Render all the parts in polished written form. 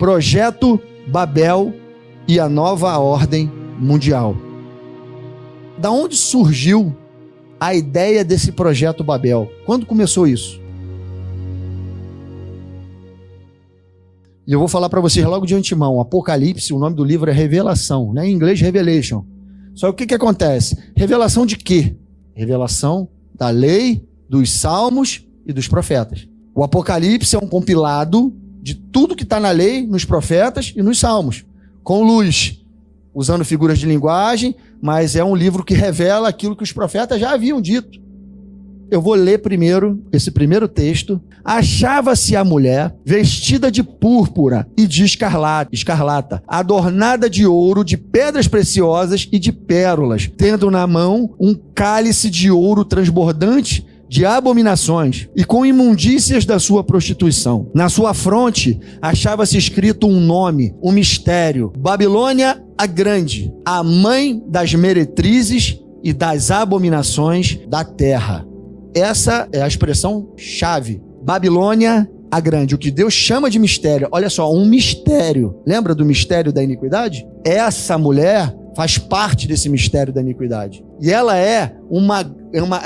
Projeto Babel e a nova ordem mundial. Da onde surgiu a ideia desse projeto Babel? Quando começou isso? E eu vou falar para vocês logo de antemão, Apocalipse, o nome do livro é Revelação, né? Em inglês, Revelation. Só que o que acontece? Revelação de quê? Revelação da lei, dos salmos e dos profetas. O Apocalipse é um compilado de tudo que está na lei, nos profetas e nos salmos, com luz, usando figuras de linguagem, mas é um livro que revela aquilo que os profetas já haviam dito. Eu vou ler primeiro esse primeiro texto. Achava-se a mulher vestida de púrpura e de escarlata, adornada de ouro, de pedras preciosas e de pérolas, tendo na mão um cálice de ouro transbordante de abominações e com imundícias da sua prostituição. Na sua fronte achava-se escrito um nome, um mistério: Babilônia a Grande, a mãe das meretrizes e das abominações da terra. Essa é a expressão chave. Babilônia a Grande, o que Deus chama de mistério. Olha só, um mistério. Lembra do mistério da iniquidade? Essa mulher faz parte desse mistério da iniquidade. E ela é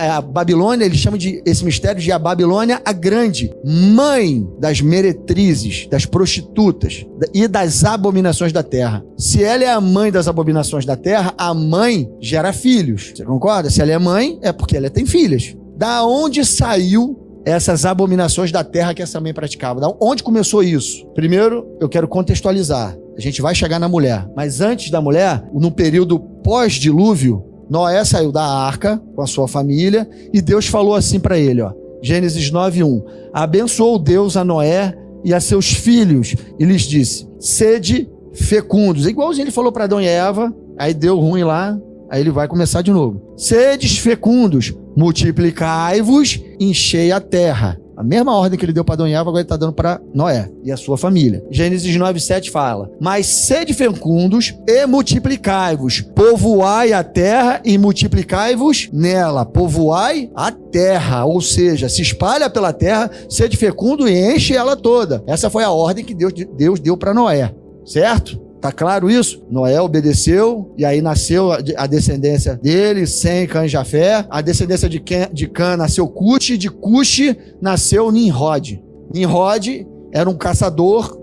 a Babilônia, ele chama esse mistério de a Babilônia a Grande, mãe das meretrizes, das prostitutas e das abominações da terra. Se ela é a mãe das abominações da terra, a mãe gera filhos. Você concorda? Se ela é mãe, é porque ela tem filhas. Da onde saiu essas abominações da terra que essa mãe praticava? Da onde começou isso? Primeiro, eu quero contextualizar. A gente vai chegar na mulher. Mas antes da mulher, no período pós-dilúvio, Noé saiu da arca com a sua família e Deus falou assim para ele, ó, Gênesis 9:1. Abençoou Deus a Noé e a seus filhos e lhes disse: sede fecundos. Igualzinho ele falou para Adão e Eva, aí deu ruim lá, aí ele vai começar de novo. Sedes fecundos, multiplicai-vos, enchei a terra. A mesma ordem que ele deu para Adão e Eva, agora ele está dando para Noé e a sua família. Gênesis 9:7 fala: mas sede fecundos e multiplicai-vos, povoai a terra e multiplicai-vos nela. Povoai a terra, ou seja, se espalha pela terra, sede fecundo e enche ela toda. Essa foi a ordem que Deus deu para Noé, certo? Tá claro isso? Noé obedeceu e aí nasceu a descendência dele, Sem, Cã e Jafé. A descendência de Cã nasceu Cuxi, de Cuxi nasceu Nimrod. Nimrod era um caçador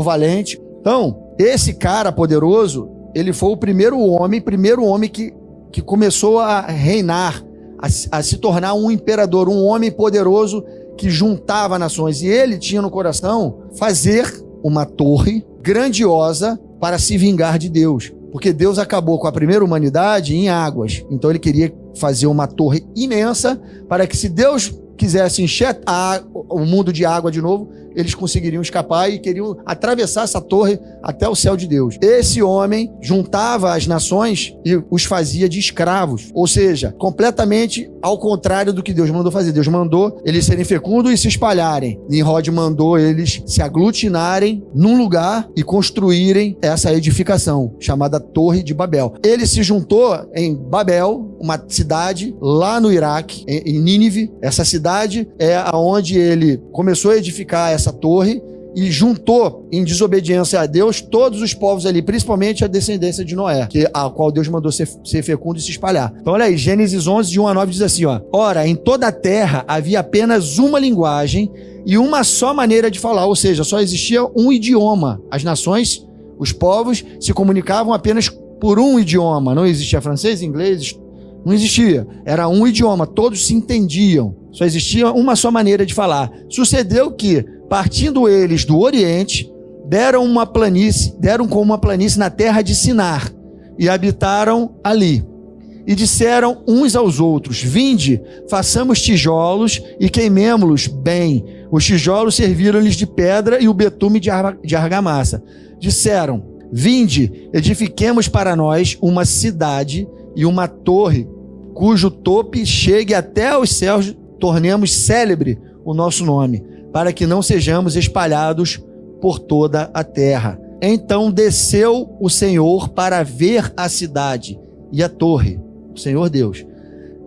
valente. Então, esse cara poderoso, ele foi o primeiro homem que começou a reinar, a se tornar um imperador, um homem poderoso que juntava nações. E ele tinha no coração fazer uma torre grandiosa para se vingar de Deus, porque Deus acabou com a primeira humanidade em águas, então ele queria fazer uma torre imensa para que, se Deus quisesse encher o mundo de água de novo, eles conseguiriam escapar e queriam atravessar essa torre até o céu de Deus. Esse homem juntava as nações e os fazia de escravos, ou seja, completamente ao contrário do que Deus mandou fazer. Deus mandou eles serem fecundos e se espalharem. Nimrod mandou eles se aglutinarem num lugar e construírem essa edificação chamada Torre de Babel. Ele se juntou em Babel, uma cidade lá no Iraque, em Nínive. Essa cidade é onde ele começou a edificar essa torre e juntou em desobediência a Deus todos os povos ali, principalmente a descendência de Noé, a qual Deus mandou ser fecundo e se espalhar. Então olha aí, Gênesis 11, de 1 a 9 diz assim, ó: ora, em toda a terra havia apenas uma linguagem e uma só maneira de falar, ou seja, só existia um idioma. As nações, os povos, se comunicavam apenas por um idioma. Não existia francês, inglês, não existia. Era um idioma, todos se entendiam. Só existia uma só maneira de falar. Sucedeu que, partindo eles do Oriente, deram com uma planície na terra de Sinar e habitaram ali. E disseram uns aos outros: vinde, façamos tijolos e queimemo-los bem. Os tijolos serviram-lhes de pedra e o betume de argamassa. Disseram: vinde, edifiquemos para nós uma cidade e uma torre, cujo tope chegue até aos céus, tornemos célebre o nosso nome, para que não sejamos espalhados por toda a terra. Então desceu o Senhor para ver a cidade e a torre, o Senhor Deus,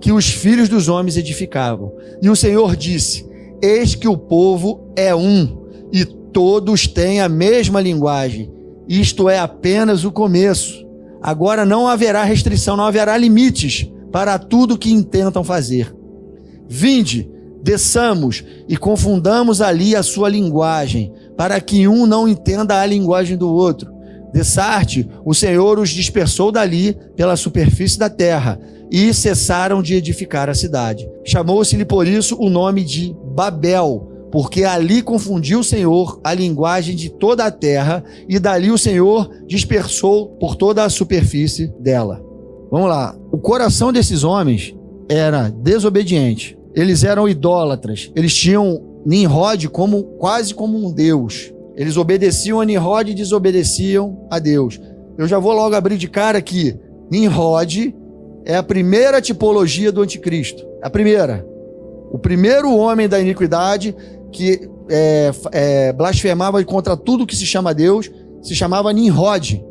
que os filhos dos homens edificavam. E o Senhor disse: eis que o povo é um, e todos têm a mesma linguagem. Isto é apenas o começo. Agora não haverá restrição, não haverá limites para tudo que intentam fazer. Vinde, desçamos e confundamos ali a sua linguagem, para que um não entenda a linguagem do outro. Dessarte, o Senhor os dispersou dali pela superfície da terra, e cessaram de edificar a cidade. Chamou-se-lhe por isso o nome de Babel, porque ali confundiu o Senhor a linguagem de toda a terra, e dali o Senhor dispersou por toda a superfície dela. Vamos lá. O coração desses homens era desobediente. Eles eram idólatras. Eles tinham Nimrod quase como um deus. Eles obedeciam a Nimrod e desobedeciam a Deus. Eu já vou logo abrir de cara que Nimrod é a primeira tipologia do anticristo. A primeira. O primeiro homem da iniquidade que blasfemava contra tudo que se chama Deus, se chamava Nimrod.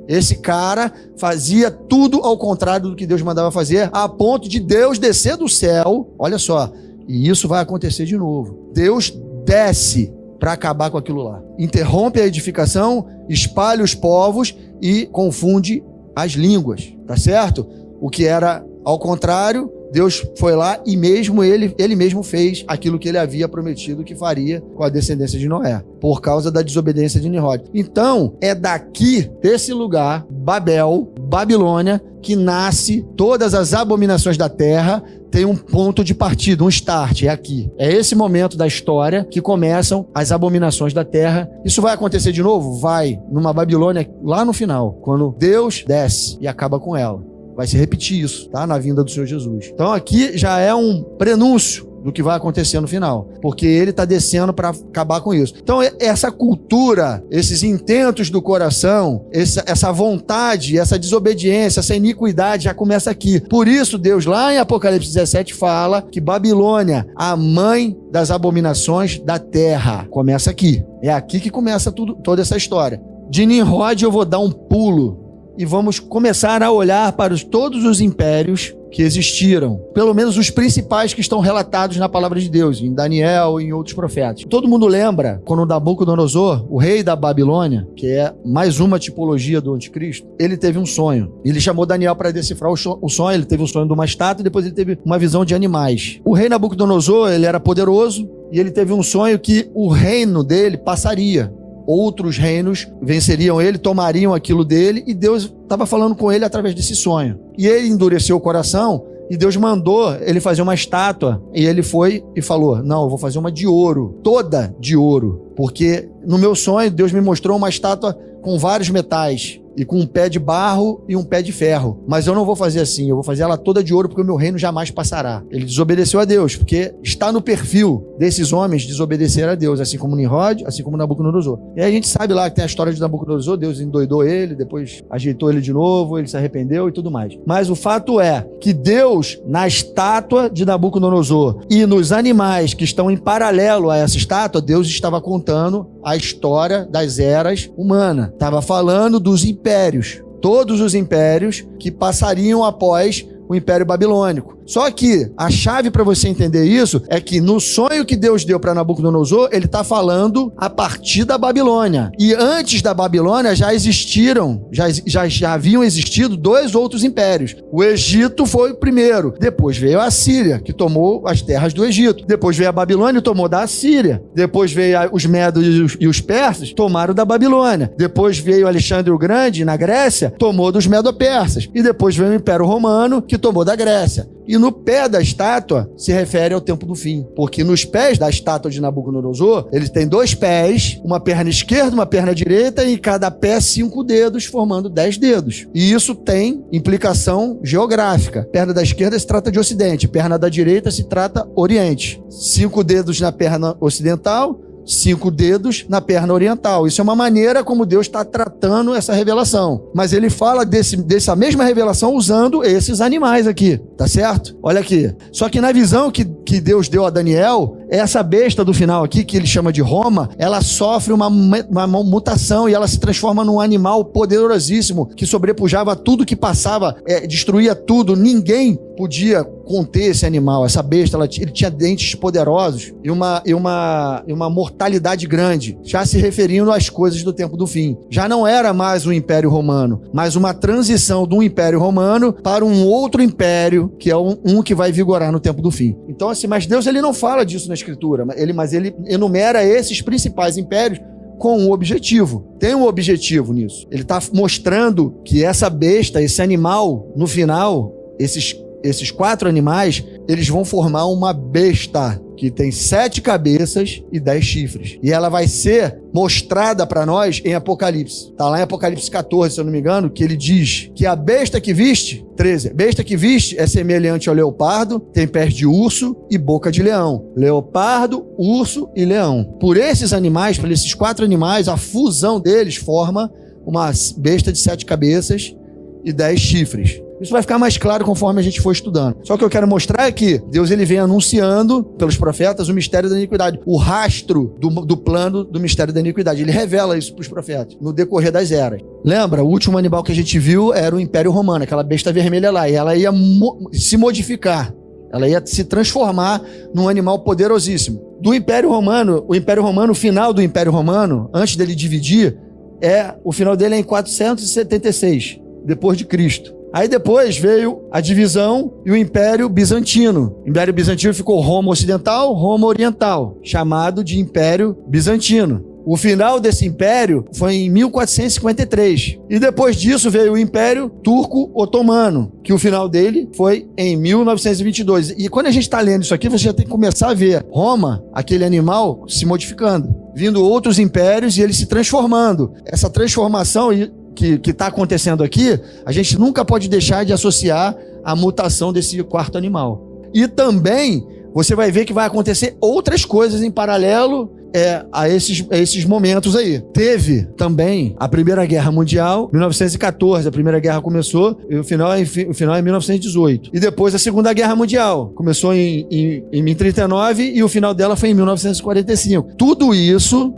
Esse cara fazia tudo ao contrário do que Deus mandava fazer, a ponto de Deus descer do céu. Olha só, e isso vai acontecer de novo. Deus desce para acabar com aquilo lá. Interrompe a edificação, espalha os povos e confunde as línguas, tá certo? O que era ao contrário, Deus foi lá e mesmo ele mesmo fez aquilo que ele havia prometido que faria com a descendência de Noé, por causa da desobediência de Nimrod. Então, é daqui, desse lugar, Babel, Babilônia, que nasce todas as abominações da terra. Tem um ponto de partida, um start, é aqui. É esse momento da história que começam as abominações da terra. Isso vai acontecer de novo? Vai, numa Babilônia, lá no final, quando Deus desce e acaba com ela. Vai se repetir isso, tá? Na vinda do Senhor Jesus. Então aqui já é um prenúncio do que vai acontecer no final, porque ele está descendo para acabar com isso. Então essa cultura, esses intentos do coração, essa vontade, essa desobediência, essa iniquidade já começa aqui. Por isso Deus lá em Apocalipse 17 fala que Babilônia, a mãe das abominações da terra, começa aqui. É aqui que começa toda essa história. De Nimrod eu vou dar um pulo e vamos começar a olhar para todos os impérios que existiram, pelo menos os principais que estão relatados na palavra de Deus, em Daniel e em outros profetas. Todo mundo lembra quando Nabucodonosor, o rei da Babilônia, que é mais uma tipologia do anticristo, ele teve um sonho. Ele chamou Daniel para decifrar o sonho. Ele teve um sonho de uma estátua e depois ele teve uma visão de animais. O rei Nabucodonosor, ele era poderoso e ele teve um sonho que o reino dele passaria. Outros reinos venceriam ele, tomariam aquilo dele, e Deus estava falando com ele através desse sonho. E ele endureceu o coração, e Deus mandou ele fazer uma estátua, e ele foi e falou: não, eu vou fazer uma de ouro, toda de ouro, porque no meu sonho Deus me mostrou uma estátua com vários metais, e com um pé de barro e um pé de ferro. Mas eu não vou fazer assim, eu vou fazer ela toda de ouro, porque o meu reino jamais passará. Ele desobedeceu a Deus, porque está no perfil desses homens desobedecer a Deus, assim como Nimrod, assim como Nabucodonosor. E aí a gente sabe lá que tem a história de Nabucodonosor, Deus endoidou ele, depois ajeitou ele de novo, ele se arrependeu e tudo mais. Mas o fato é que Deus, na estátua de Nabucodonosor e nos animais que estão em paralelo a essa estátua, Deus estava contando a história das eras humanas. Estava falando dos impérios, todos os impérios que passariam após o Império Babilônico. Só que a chave para você entender isso é que no sonho que Deus deu para Nabucodonosor, ele está falando a partir da Babilônia. E antes da Babilônia já haviam existido dois outros impérios. O Egito foi o primeiro. Depois veio a Síria, que tomou as terras do Egito. Depois veio a Babilônia e tomou da Síria. Depois veio os Medos e os Persas, tomaram da Babilônia. Depois veio Alexandre o Grande, na Grécia, tomou dos Medo-Persas. E depois veio o Império Romano, que tomou da Grécia. E no pé da estátua se refere ao tempo do fim, porque nos pés da estátua de Nabucodonosor, ele tem dois pés, uma perna esquerda, uma perna direita, e em cada pé 5 dedos, formando 10 dedos. E isso tem implicação geográfica. Perna da esquerda se trata de ocidente, perna da direita se trata oriente. 5 dedos na perna ocidental, 5 dedos na perna oriental. Isso é uma maneira como Deus está tratando essa revelação. Mas ele fala dessa mesma revelação usando esses animais aqui, tá tá certo? Olha aqui. Só que na visão que Deus deu a Daniel, essa besta do final aqui, que ele chama de Roma, ela sofre uma mutação e ela se transforma num animal poderosíssimo que sobrepujava tudo que passava, destruía tudo. Ninguém podia conter esse animal, essa besta. Ele tinha dentes poderosos e uma mortalidade grande, já se referindo às coisas do tempo do fim. Já não era mais o Império Romano, mas uma transição de um Império Romano para um outro império, que é um que vai vigorar no tempo do fim. Então, assim, mas Deus ele não fala disso na Escritura, mas ele enumera esses principais impérios com um objetivo. Tem um objetivo nisso. Ele está mostrando que essa besta, esse animal, no final, esses 4 animais, eles vão formar uma besta que tem 7 cabeças e 10 chifres. E ela vai ser mostrada para nós em Apocalipse. Está lá em Apocalipse 14, se eu não me engano, que ele diz que a besta que viste, 13, a besta que viste é semelhante ao leopardo, tem pés de urso e boca de leão. Leopardo, urso e leão. Por esses animais, por esses 4 animais, a fusão deles forma uma besta de 7 cabeças e 10 chifres. Isso vai ficar mais claro conforme a gente for estudando. Só que eu quero mostrar é que Deus ele vem anunciando pelos profetas o mistério da iniquidade, o rastro do plano do mistério da iniquidade. Ele revela isso para os profetas no decorrer das eras. Lembra, o último animal que a gente viu era o Império Romano, aquela besta vermelha lá, e ela ia se modificar, ela ia se transformar num animal poderosíssimo. Do Império Romano, o final do Império Romano, antes dele dividir, o final dele é em 476, depois de Cristo. Aí depois veio a divisão e o Império Bizantino. O Império Bizantino ficou Roma Ocidental, Roma Oriental, chamado de Império Bizantino. O final desse império foi em 1453. E depois disso veio o Império Turco-Otomano, que o final dele foi em 1922. E quando a gente está lendo isso aqui, você já tem que começar a ver Roma, aquele animal, se modificando. Vindo outros impérios e ele se transformando. Essa transformação que está acontecendo aqui, a gente nunca pode deixar de associar a mutação desse 4º animal. E também você vai ver que vai acontecer outras coisas em paralelo a esses momentos aí. Teve também a Primeira Guerra Mundial, 1914, a Primeira Guerra começou, e o final é 1918. E depois a Segunda Guerra Mundial, começou em 1939 e o final dela foi em 1945. Tudo isso,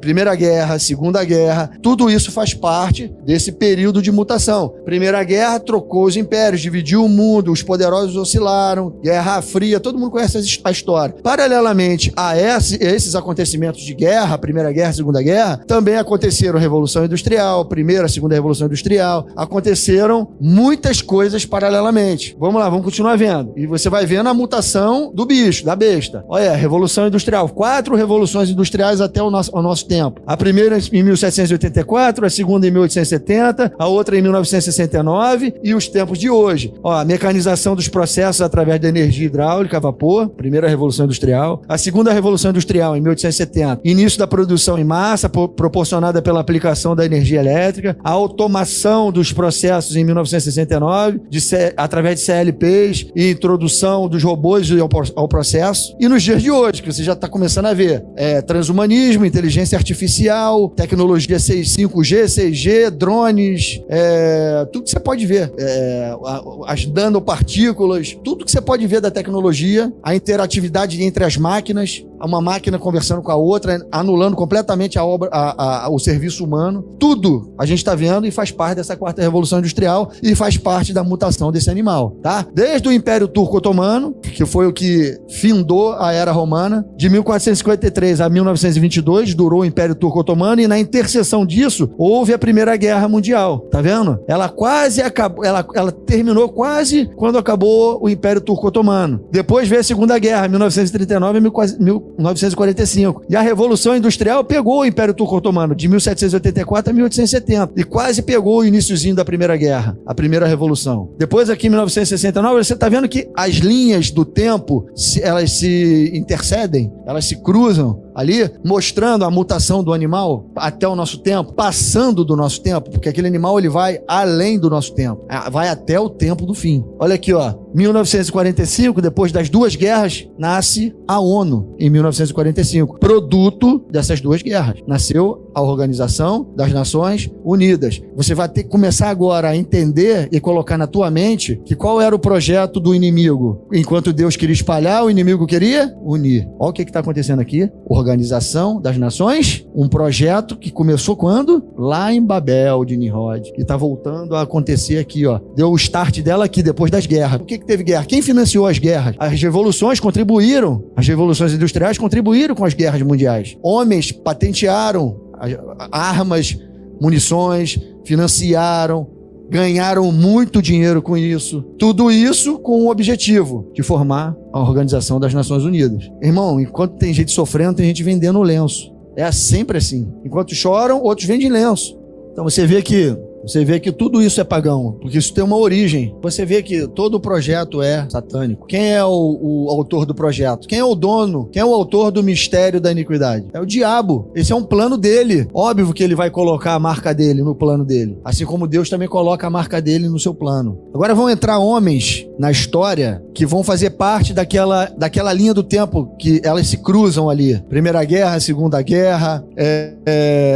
Primeira Guerra, Segunda Guerra, tudo isso faz parte desse período de mutação. Primeira Guerra trocou os impérios, dividiu o mundo, os poderosos oscilaram, Guerra Fria, todo mundo conhece a história. Paralelamente a esses acontecimentos de guerra, Primeira Guerra, Segunda Guerra, também aconteceram a Revolução Industrial, Primeira, Segunda Revolução Industrial, aconteceram muitas coisas paralelamente. Vamos lá, vamos continuar vendo. E você vai vendo a mutação do bicho, da besta. Olha, Revolução Industrial, 4 revoluções industriais até o nosso tempo. A primeira em 1784, a segunda em 1870, a outra em 1969 e os tempos de hoje. Ó, a mecanização dos processos através da energia hidráulica a vapor, primeira Revolução Industrial. A segunda Revolução Industrial em 1870, início da produção em massa proporcionada pela aplicação da energia elétrica, a automação dos processos em 1969, através de CLPs e introdução dos robôs ao processo. E nos dias de hoje, que você já está começando a ver, transhumanismo, inteligência artificial, tecnologia 5G, 6G, drones, tudo que você pode ver, as nanopartículas, tudo que você pode ver da tecnologia, a interatividade entre as máquinas, uma máquina conversando com a outra, anulando completamente o serviço humano. Tudo a gente está vendo e faz parte dessa 4ª Revolução Industrial e faz parte da mutação desse animal, tá? Desde o Império Turco-Otomano, que foi o que findou a Era Romana, de 1453 a 1922, durou o Império Turco-Otomano e na interseção disso, houve a Primeira Guerra Mundial, tá vendo? Ela quase acabou, ela terminou quase quando acabou o Império Turco-Otomano. Depois veio a Segunda Guerra, 1939 a 1945. E a Revolução Industrial pegou o Império Turco-Otomano de 1784 a 1870 e quase pegou o iniciozinho da Primeira Guerra, a Primeira Revolução. Depois aqui em 1969, você está vendo que as linhas do tempo, elas se intercedem, elas se cruzam ali, mostrando a mutação do animal até o nosso tempo, passando do nosso tempo, porque aquele animal ele vai além do nosso tempo, vai até o tempo do fim. Olha aqui, ó, 1945, depois das 2 guerras, nasce a ONU, em 1945, produto dessas 2 guerras. Nasceu a Organização das Nações Unidas. Você vai ter que começar agora a entender e colocar na tua mente que qual era o projeto do inimigo. Enquanto Deus queria espalhar, o inimigo queria unir. Olha o que está acontecendo aqui. Organização das Nações, um projeto que começou quando? Lá em Babel, de Nimrod, que está voltando a acontecer aqui, ó. Deu o start dela aqui, depois das guerras. Por que teve guerra? Quem financiou as guerras? As revoluções contribuíram, as revoluções industriais contribuíram com as guerras mundiais. Homens patentearam armas, munições, financiaram, ganharam muito dinheiro com isso. Tudo isso com o objetivo de formar a Organização das Nações Unidas. Irmão, enquanto tem gente sofrendo, tem gente vendendo lenço. É sempre assim. Enquanto choram, outros vendem lenço. Então você vê que tudo isso é pagão, porque isso tem uma origem. Você vê que todo o projeto é satânico. Quem é o autor do projeto? Quem é o dono? Quem é o autor do mistério da iniquidade? É o diabo. Esse é um plano dele. Óbvio que ele vai colocar a marca dele no plano dele. Assim como Deus também coloca a marca dele no seu plano. Agora vão entrar homens na história que vão fazer parte daquela linha do tempo que elas se cruzam ali. Primeira Guerra, Segunda Guerra,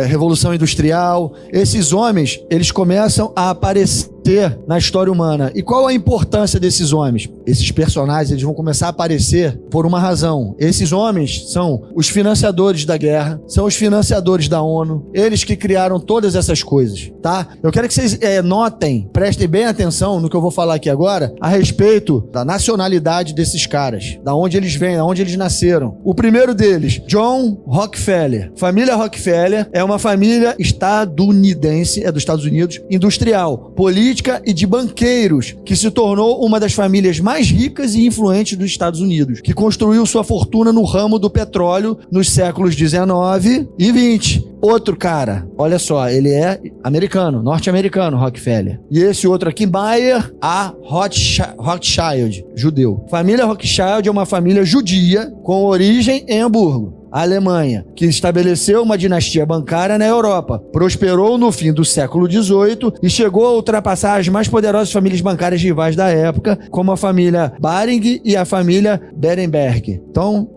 Revolução Industrial. Esses homens, eles começam a aparecer na história humana. E qual a importância desses homens? Esses personagens, eles vão começar a aparecer por uma razão. Esses homens são os financiadores da guerra, são os financiadores da ONU, eles que criaram todas essas coisas, tá? Eu quero que vocês notem, prestem bem atenção no que eu vou falar aqui agora, a respeito da nacionalidade desses caras, da onde eles vêm, da onde eles nasceram. O primeiro deles, John Rockefeller. Família Rockefeller é uma família estadunidense, é dos Estados Unidos, industrial, política e de banqueiros, que se tornou uma das famílias mais ricas e influentes dos Estados Unidos, que construiu sua fortuna no ramo do petróleo nos séculos 19 e 20. Outro cara, olha só, ele é americano, norte-americano, Rockefeller. E esse outro aqui, Mayer A. Rothschild, judeu. Família Rothschild é uma família judia com origem em Hamburgo, a Alemanha, que estabeleceu uma dinastia bancária na Europa, prosperou no fim do século XVIII e chegou a ultrapassar as mais poderosas famílias bancárias rivais da época, como a família Baring e a família Berenberg. Então,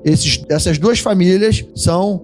essas duas famílias são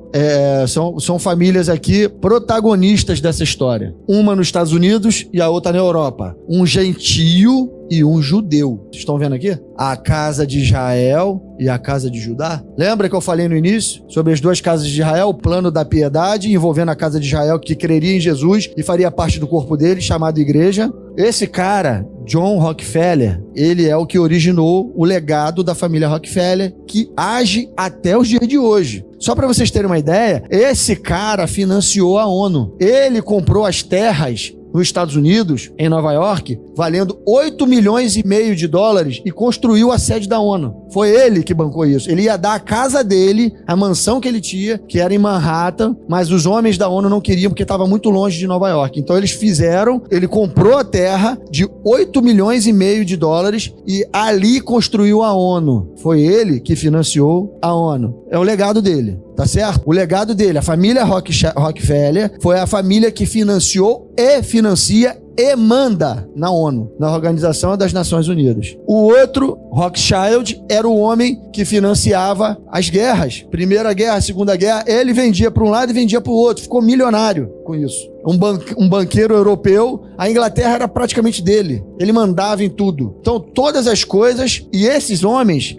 famílias aqui protagonistas dessa história. Uma nos Estados Unidos e a outra na Europa. Um gentio e um judeu. Vocês estão vendo aqui? A casa de Israel e a casa de Judá. Lembra que eu falei no início sobre as duas casas de Israel, o plano da piedade envolvendo a casa de Israel que creria em Jesus e faria parte do corpo dele, chamado igreja. Esse cara, John Rockefeller, ele é o que originou o legado da família Rockefeller, que age até os dias de hoje. Só para vocês terem uma ideia, esse cara financiou a ONU. Ele comprou as terras nos Estados Unidos, em Nova York, valendo 8 milhões e meio de dólares e construiu a sede da ONU. Foi ele que bancou isso. Ele ia dar a casa dele, a mansão que ele tinha, que era em Manhattan, mas os homens da ONU não queriam porque estava muito longe de Nova York. Então ele comprou a terra de 8 milhões e meio de dólares e ali construiu a ONU. Foi ele que financiou a ONU. É o legado dele. Tá certo? O legado dele, a família Rockefeller, foi a família que financiou e financia e manda na ONU, na Organização das Nações Unidas. O outro, Rothschild, era o homem que financiava as guerras. Primeira Guerra, Segunda Guerra, ele vendia para um lado e vendia para o outro. Ficou milionário com isso. Um banqueiro europeu, a Inglaterra era praticamente dele. Ele mandava em tudo. Então, todas as coisas, e esses homens,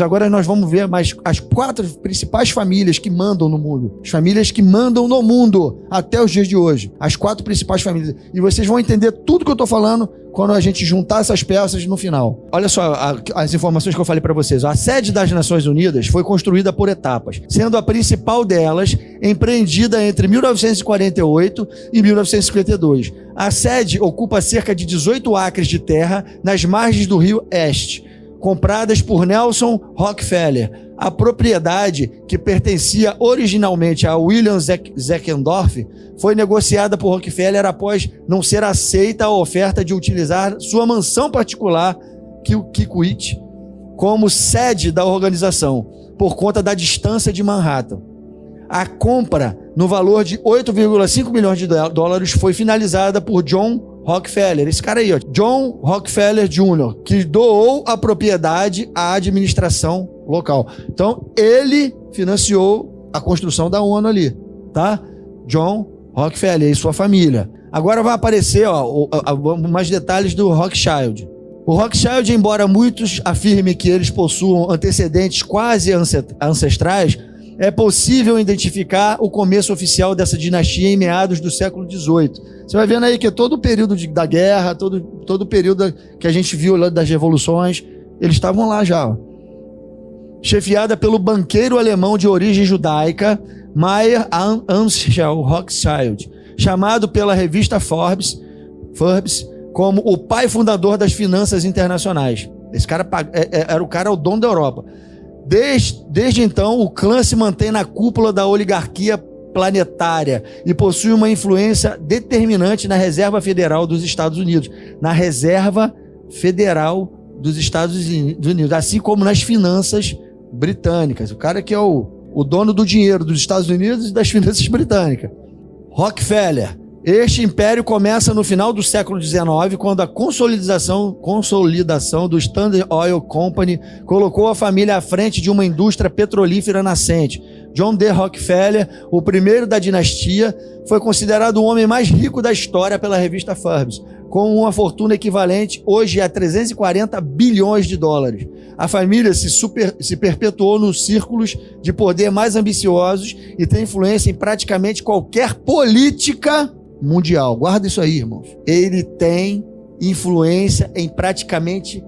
agora nós vamos ver mais as 4 principais famílias que mandam no mundo. As famílias que mandam no mundo até os dias de hoje. As 4 principais famílias. E vocês vão entender tudo que eu tô falando quando a gente juntar essas peças no final. Olha só as informações que eu falei para vocês. A sede das Nações Unidas foi construída por etapas, sendo a principal delas empreendida entre 1948 e 1952. A sede ocupa cerca de 18 acres de terra nas margens do rio Este, compradas por Nelson Rockefeller. A propriedade, que pertencia originalmente a William Zeckendorf, foi negociada por Rockefeller após não ser aceita a oferta de utilizar sua mansão particular, Kikwit, como sede da organização, por conta da distância de Manhattan. A compra, no valor de 8,5 milhões de dólares, foi finalizada por John Rockefeller, esse cara aí, ó, John Rockefeller Jr., que doou a propriedade à administração local. Então, ele financiou a construção da ONU ali, tá? John Rockefeller e sua família. Agora vai aparecer mais detalhes do Rothschild. O Rothschild, embora muitos afirmem que eles possuam antecedentes quase ancestrais, é possível identificar o começo oficial dessa dinastia em meados do século XVIII. Você vai vendo aí que todo o período da guerra, todo o período que a gente viu lá das revoluções, eles estavam lá já. Chefiada pelo banqueiro alemão de origem judaica, Mayer Amschel Rothschild, chamado pela revista Forbes como o pai fundador das finanças internacionais. Esse cara era o dono da Europa. Desde então, o clã se mantém na cúpula da oligarquia planetária e possui uma influência determinante na Reserva Federal dos Estados Unidos. Na Reserva Federal dos Estados Unidos, assim como nas finanças britânicas. O cara que é o dono do dinheiro dos Estados Unidos e das finanças britânicas. Rockefeller. Este império começa no final do século XIX, quando a consolidação do Standard Oil Company colocou a família à frente de uma indústria petrolífera nascente. John D. Rockefeller, o primeiro da dinastia, foi considerado o homem mais rico da história pela revista Forbes, com uma fortuna equivalente hoje a 340 bilhões de dólares. A família se perpetuou nos círculos de poder mais ambiciosos e tem influência em praticamente qualquer política mundial. Guarda isso aí, irmãos. Ele tem influência em praticamente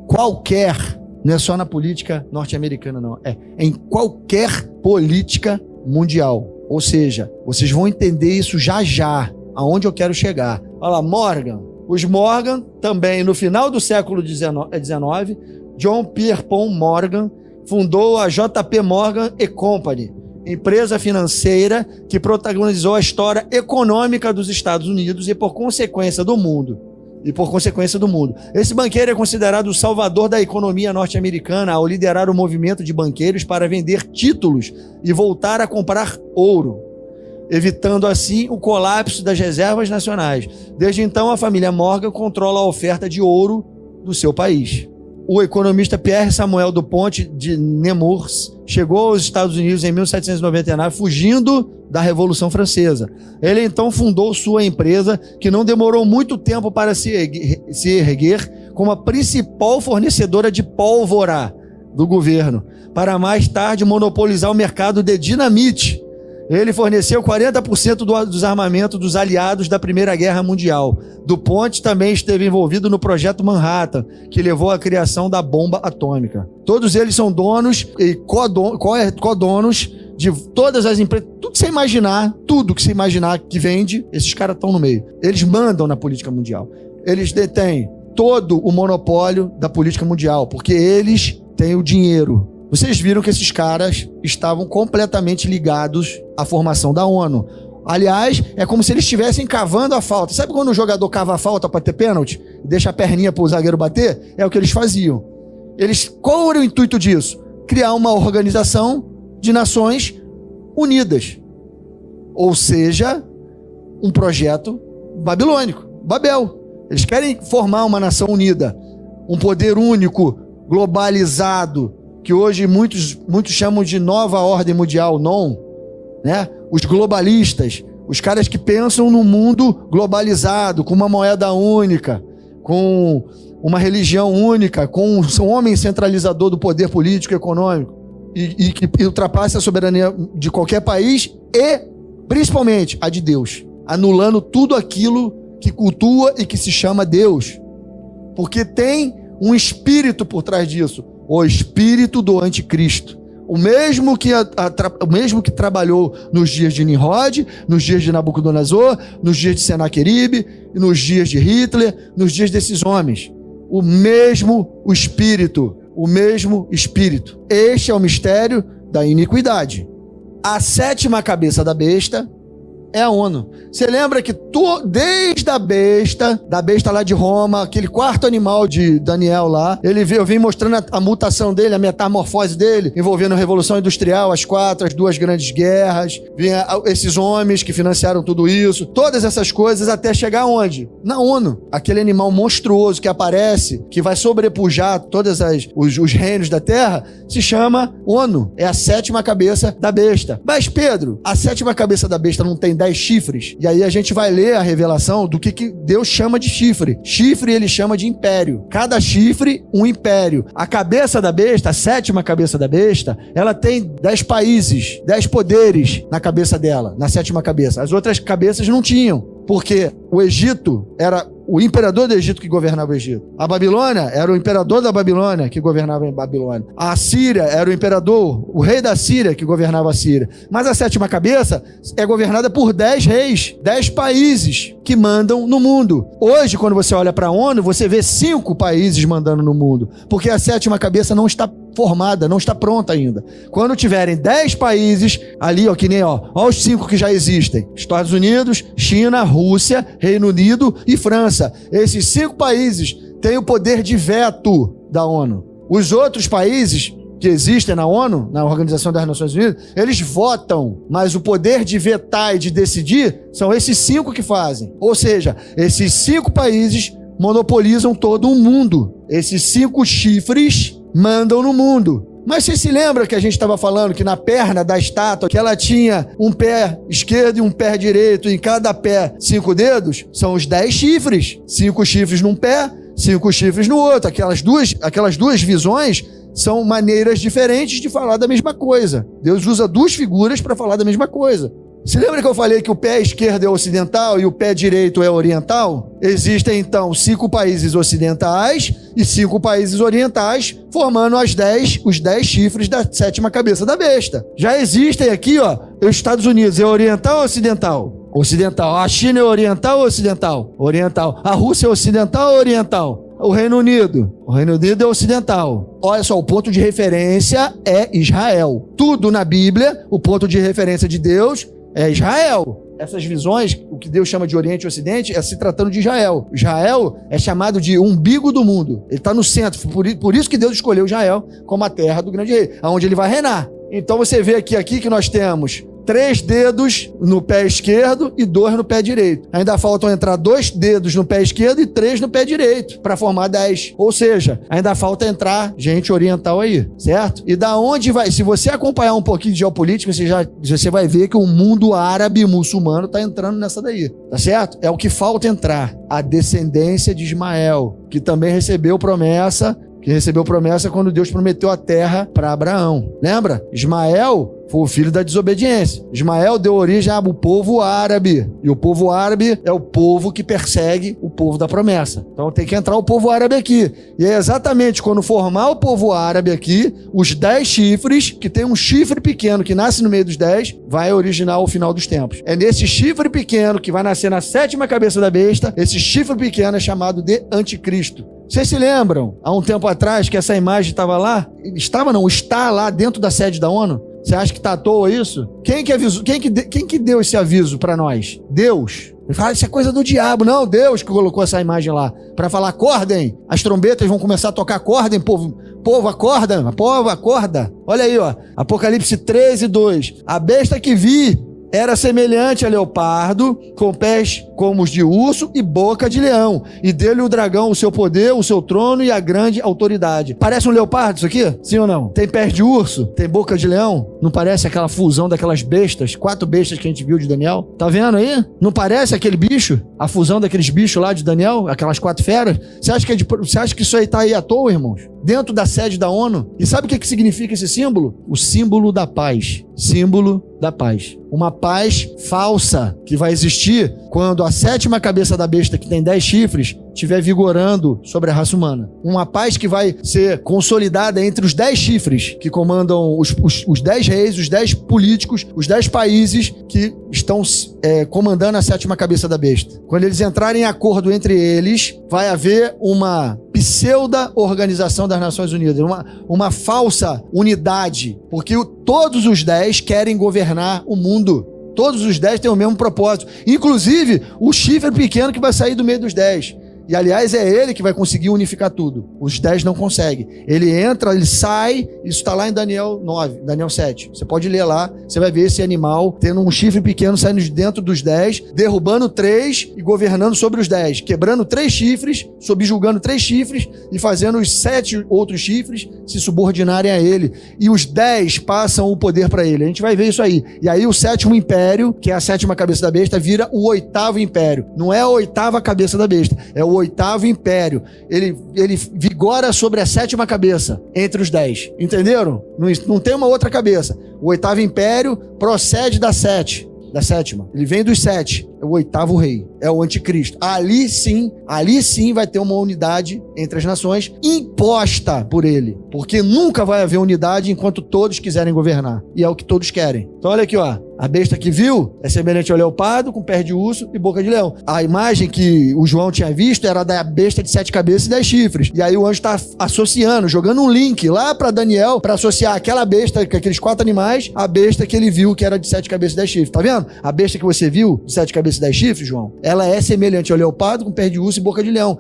qualquer, não é só na política norte-americana, não. É em qualquer política mundial. Ou seja, vocês vão entender isso já, aonde eu quero chegar. Olha lá, Morgan. Os Morgan, também no final do século XIX, John Pierpont Morgan fundou a JP Morgan & Company, empresa financeira que protagonizou a história econômica dos Estados Unidos e por consequência do mundo. Esse banqueiro é considerado o salvador da economia norte-americana ao liderar o movimento de banqueiros para vender títulos e voltar a comprar ouro, evitando assim o colapso das reservas nacionais. Desde então, a família Morgan controla a oferta de ouro do seu país. O economista Pierre Samuel Dupont de Nemours chegou aos Estados Unidos em 1799, fugindo da Revolução Francesa. Ele então fundou sua empresa, que não demorou muito tempo para se erguer como a principal fornecedora de pólvora do governo, para mais tarde monopolizar o mercado de dinamite. Ele forneceu 40% dos armamentos dos aliados da Primeira Guerra Mundial. Dupont também esteve envolvido no Projeto Manhattan, que levou à criação da bomba atômica. Todos eles são donos e codonos de todas as empresas. Tudo que você imaginar que vende, esses caras estão no meio. Eles mandam na política mundial. Eles detêm todo o monopólio da política mundial, porque eles têm o dinheiro. Vocês viram que esses caras estavam completamente ligados à formação da ONU. Aliás, é como se eles estivessem cavando a falta. Sabe quando o jogador cava a falta para ter pênalti? Deixa a perninha para o zagueiro bater? É o que eles faziam. Qual era o intuito disso? Criar uma organização de nações unidas. Ou seja, um projeto babilônico, Babel. Eles querem formar uma nação unida, um poder único, globalizado, que hoje muitos chamam de nova ordem mundial, né? Os globalistas, os caras que pensam no mundo globalizado, com uma moeda única, com uma religião única, com um homem centralizador do poder político e econômico, e que ultrapasse a soberania de qualquer país e, principalmente, a de Deus, anulando tudo aquilo que cultua e que se chama Deus, porque tem um espírito por trás disso, o espírito do anticristo, o mesmo que trabalhou nos dias de Nimrod, nos dias de Nabucodonosor, nos dias de Senaqueribe, nos dias de Hitler, nos dias desses homens. O mesmo espírito. Este é o mistério da iniquidade. A sétima cabeça da besta é a ONU. Você lembra que desde a besta lá de Roma, aquele quarto animal de Daniel lá, eu vim mostrando a mutação dele, a metamorfose dele, envolvendo a Revolução Industrial, as duas grandes guerras, vinha esses homens que financiaram tudo isso, todas essas coisas até chegar onde? Na ONU. Aquele animal monstruoso que aparece, que vai sobrepujar todos os reinos da Terra, se chama ONU. É a 7ª cabeça da besta. Mas, Pedro, a 7ª cabeça da besta não tem 10 chifres? E aí a gente vai ler a revelação do que Deus chama de chifre. Chifre ele chama de império. Cada chifre, um império. A cabeça da besta, a 7ª cabeça da besta, ela tem 10 países, 10 poderes na cabeça dela, na 7ª cabeça. As outras cabeças não tinham. Porque o Egito era o imperador do Egito que governava o Egito. A Babilônia era o imperador da Babilônia que governava a Babilônia. A Síria era o imperador, o rei da Síria que governava a Síria. Mas a 7ª cabeça é governada por 10 reis, 10 países que mandam no mundo. Hoje, quando você olha para a ONU, você vê 5 países mandando no mundo. Porque a 7ª cabeça não está formada, não está pronta ainda. Quando tiverem 10 países, ali, ó, que nem, ó os 5 que já existem. Estados Unidos, China, Rússia, Reino Unido e França. Esses 5 países têm o poder de veto da ONU. Os outros países que existem na ONU, na Organização das Nações Unidas, eles votam, mas o poder de vetar e de decidir são esses 5 que fazem. Ou seja, esses 5 países monopolizam todo o mundo. Esses 5 chifres mandam no mundo. Mas você se lembra que a gente estava falando que na perna da estátua, que ela tinha um pé esquerdo e um pé direito, e em cada pé 5 dedos? São os 10 chifres. 5 chifres num pé, 5 chifres no outro. Aquelas duas visões são maneiras diferentes de falar da mesma coisa. Deus usa 2 figuras para falar da mesma coisa. Se lembra que eu falei que o pé esquerdo é ocidental e o pé direito é oriental? Existem, então, 5 países ocidentais e 5 países orientais, formando os 10 chifres da 7ª cabeça da besta. Já existem aqui, ó, os Estados Unidos é oriental ou ocidental? Ocidental. A China é oriental ou ocidental? Oriental. A Rússia é ocidental ou oriental? O Reino Unido é ocidental. Olha só, o ponto de referência é Israel. Tudo na Bíblia, o ponto de referência de Deus é Israel. Essas visões, o que Deus chama de Oriente e Ocidente, é se tratando de Israel. Israel é chamado de umbigo do mundo. Ele está no centro. Por isso que Deus escolheu Israel como a terra do grande rei, onde ele vai reinar. Então você vê aqui que nós temos 3 dedos no pé esquerdo e 2 no pé direito. Ainda faltam entrar 2 dedos no pé esquerdo e 3 no pé direito, para formar 10. Ou seja, ainda falta entrar gente oriental aí, certo? E da onde vai... Se você acompanhar um pouquinho de geopolítica, você vai ver que o mundo árabe muçulmano está entrando nessa daí, tá certo? É o que falta entrar. A descendência de Ismael, que também recebeu promessa quando Deus prometeu a terra para Abraão. Lembra? Ismael foi o filho da desobediência. Ismael deu origem ao povo árabe. E o povo árabe é o povo que persegue o povo da promessa. Então tem que entrar o povo árabe aqui. E é exatamente quando formar o povo árabe aqui, os 10 chifres, que tem um chifre pequeno que nasce no meio dos 10, vai originar o final dos tempos. É nesse chifre pequeno que vai nascer na 7ª cabeça da besta. Esse chifre pequeno é chamado de Anticristo. Vocês se lembram, há um tempo atrás, que essa imagem estava lá? Está lá dentro da sede da ONU? Você acha que está à toa isso? Quem que avisou? Quem que deu esse aviso para nós? Deus. Ele fala, isso é coisa do diabo. Não, Deus que colocou essa imagem lá. Para falar, acordem. As trombetas vão começar a tocar, acordem, povo. Povo, acorda. Povo, acorda. Olha aí, ó. Apocalipse 13:2. A besta que vi era semelhante a leopardo, com pés como os de urso e boca de leão. E dele o dragão, o seu poder, o seu trono e a grande autoridade. Parece um leopardo isso aqui? Sim ou não? Tem pés de urso? Tem boca de leão? Não parece aquela fusão daquelas bestas? 4 bestas que a gente viu de Daniel? Tá vendo aí? Não parece aquele bicho? A fusão daqueles bichos lá de Daniel? Aquelas 4 feras? Você acha que isso aí tá aí à toa, irmãos? Dentro da sede da ONU? E sabe o que significa esse símbolo? O símbolo da paz. Símbolo da paz. Uma paz falsa que vai existir quando a 7ª cabeça da besta, que tem 10 chifres, estiver vigorando sobre a raça humana. Uma paz que vai ser consolidada entre os 10 chifres que comandam os 10 reis, os 10 políticos, os 10 países que estão comandando a 7ª cabeça da besta. Quando eles entrarem em acordo entre eles, vai haver uma pseudo-organização das Nações Unidas, uma falsa unidade, porque todos os 10 querem governar o mundo. Todos os 10 têm o mesmo propósito. Inclusive, o chifre pequeno que vai sair do meio dos 10. E, aliás, é ele que vai conseguir unificar tudo. Os 10 não conseguem. Ele entra, ele sai. Isso está lá em Daniel 9, Daniel 7. Você pode ler lá. Você vai ver esse animal tendo um chifre pequeno saindo de dentro dos 10, derrubando 3 e governando sobre os 10. Quebrando 3 chifres, subjugando 3 chifres e fazendo os 7 outros chifres se subordinarem a ele. E os 10 passam o poder para ele. A gente vai ver isso aí. E aí o 7º império, que é a 7ª cabeça da besta, vira o 8º império. Não é a 8ª cabeça da besta. É o 8º império. Ele vigora sobre a 7ª cabeça entre os 10. Entenderam? Não tem uma outra cabeça. O 8º império procede da 7ª. Ele vem dos 7. É o 8º rei. É o anticristo. Ali sim vai ter uma unidade entre as nações imposta por ele. Porque nunca vai haver unidade enquanto todos quiserem governar. E é o que todos querem. Então olha aqui, ó. A besta que viu é semelhante ao leopardo, com pés de urso e boca de leão. A imagem que o João tinha visto era da besta de 7 cabeças e 10 chifres. E aí o anjo está associando, jogando um link lá para Daniel, para associar aquela besta, aqueles 4 animais, à besta que ele viu que era de 7 cabeças e 10 chifres. Tá vendo? A besta que você viu, de 7 cabeças e 10 chifres, João, ela é semelhante ao leopardo, com pés de urso e boca de leão.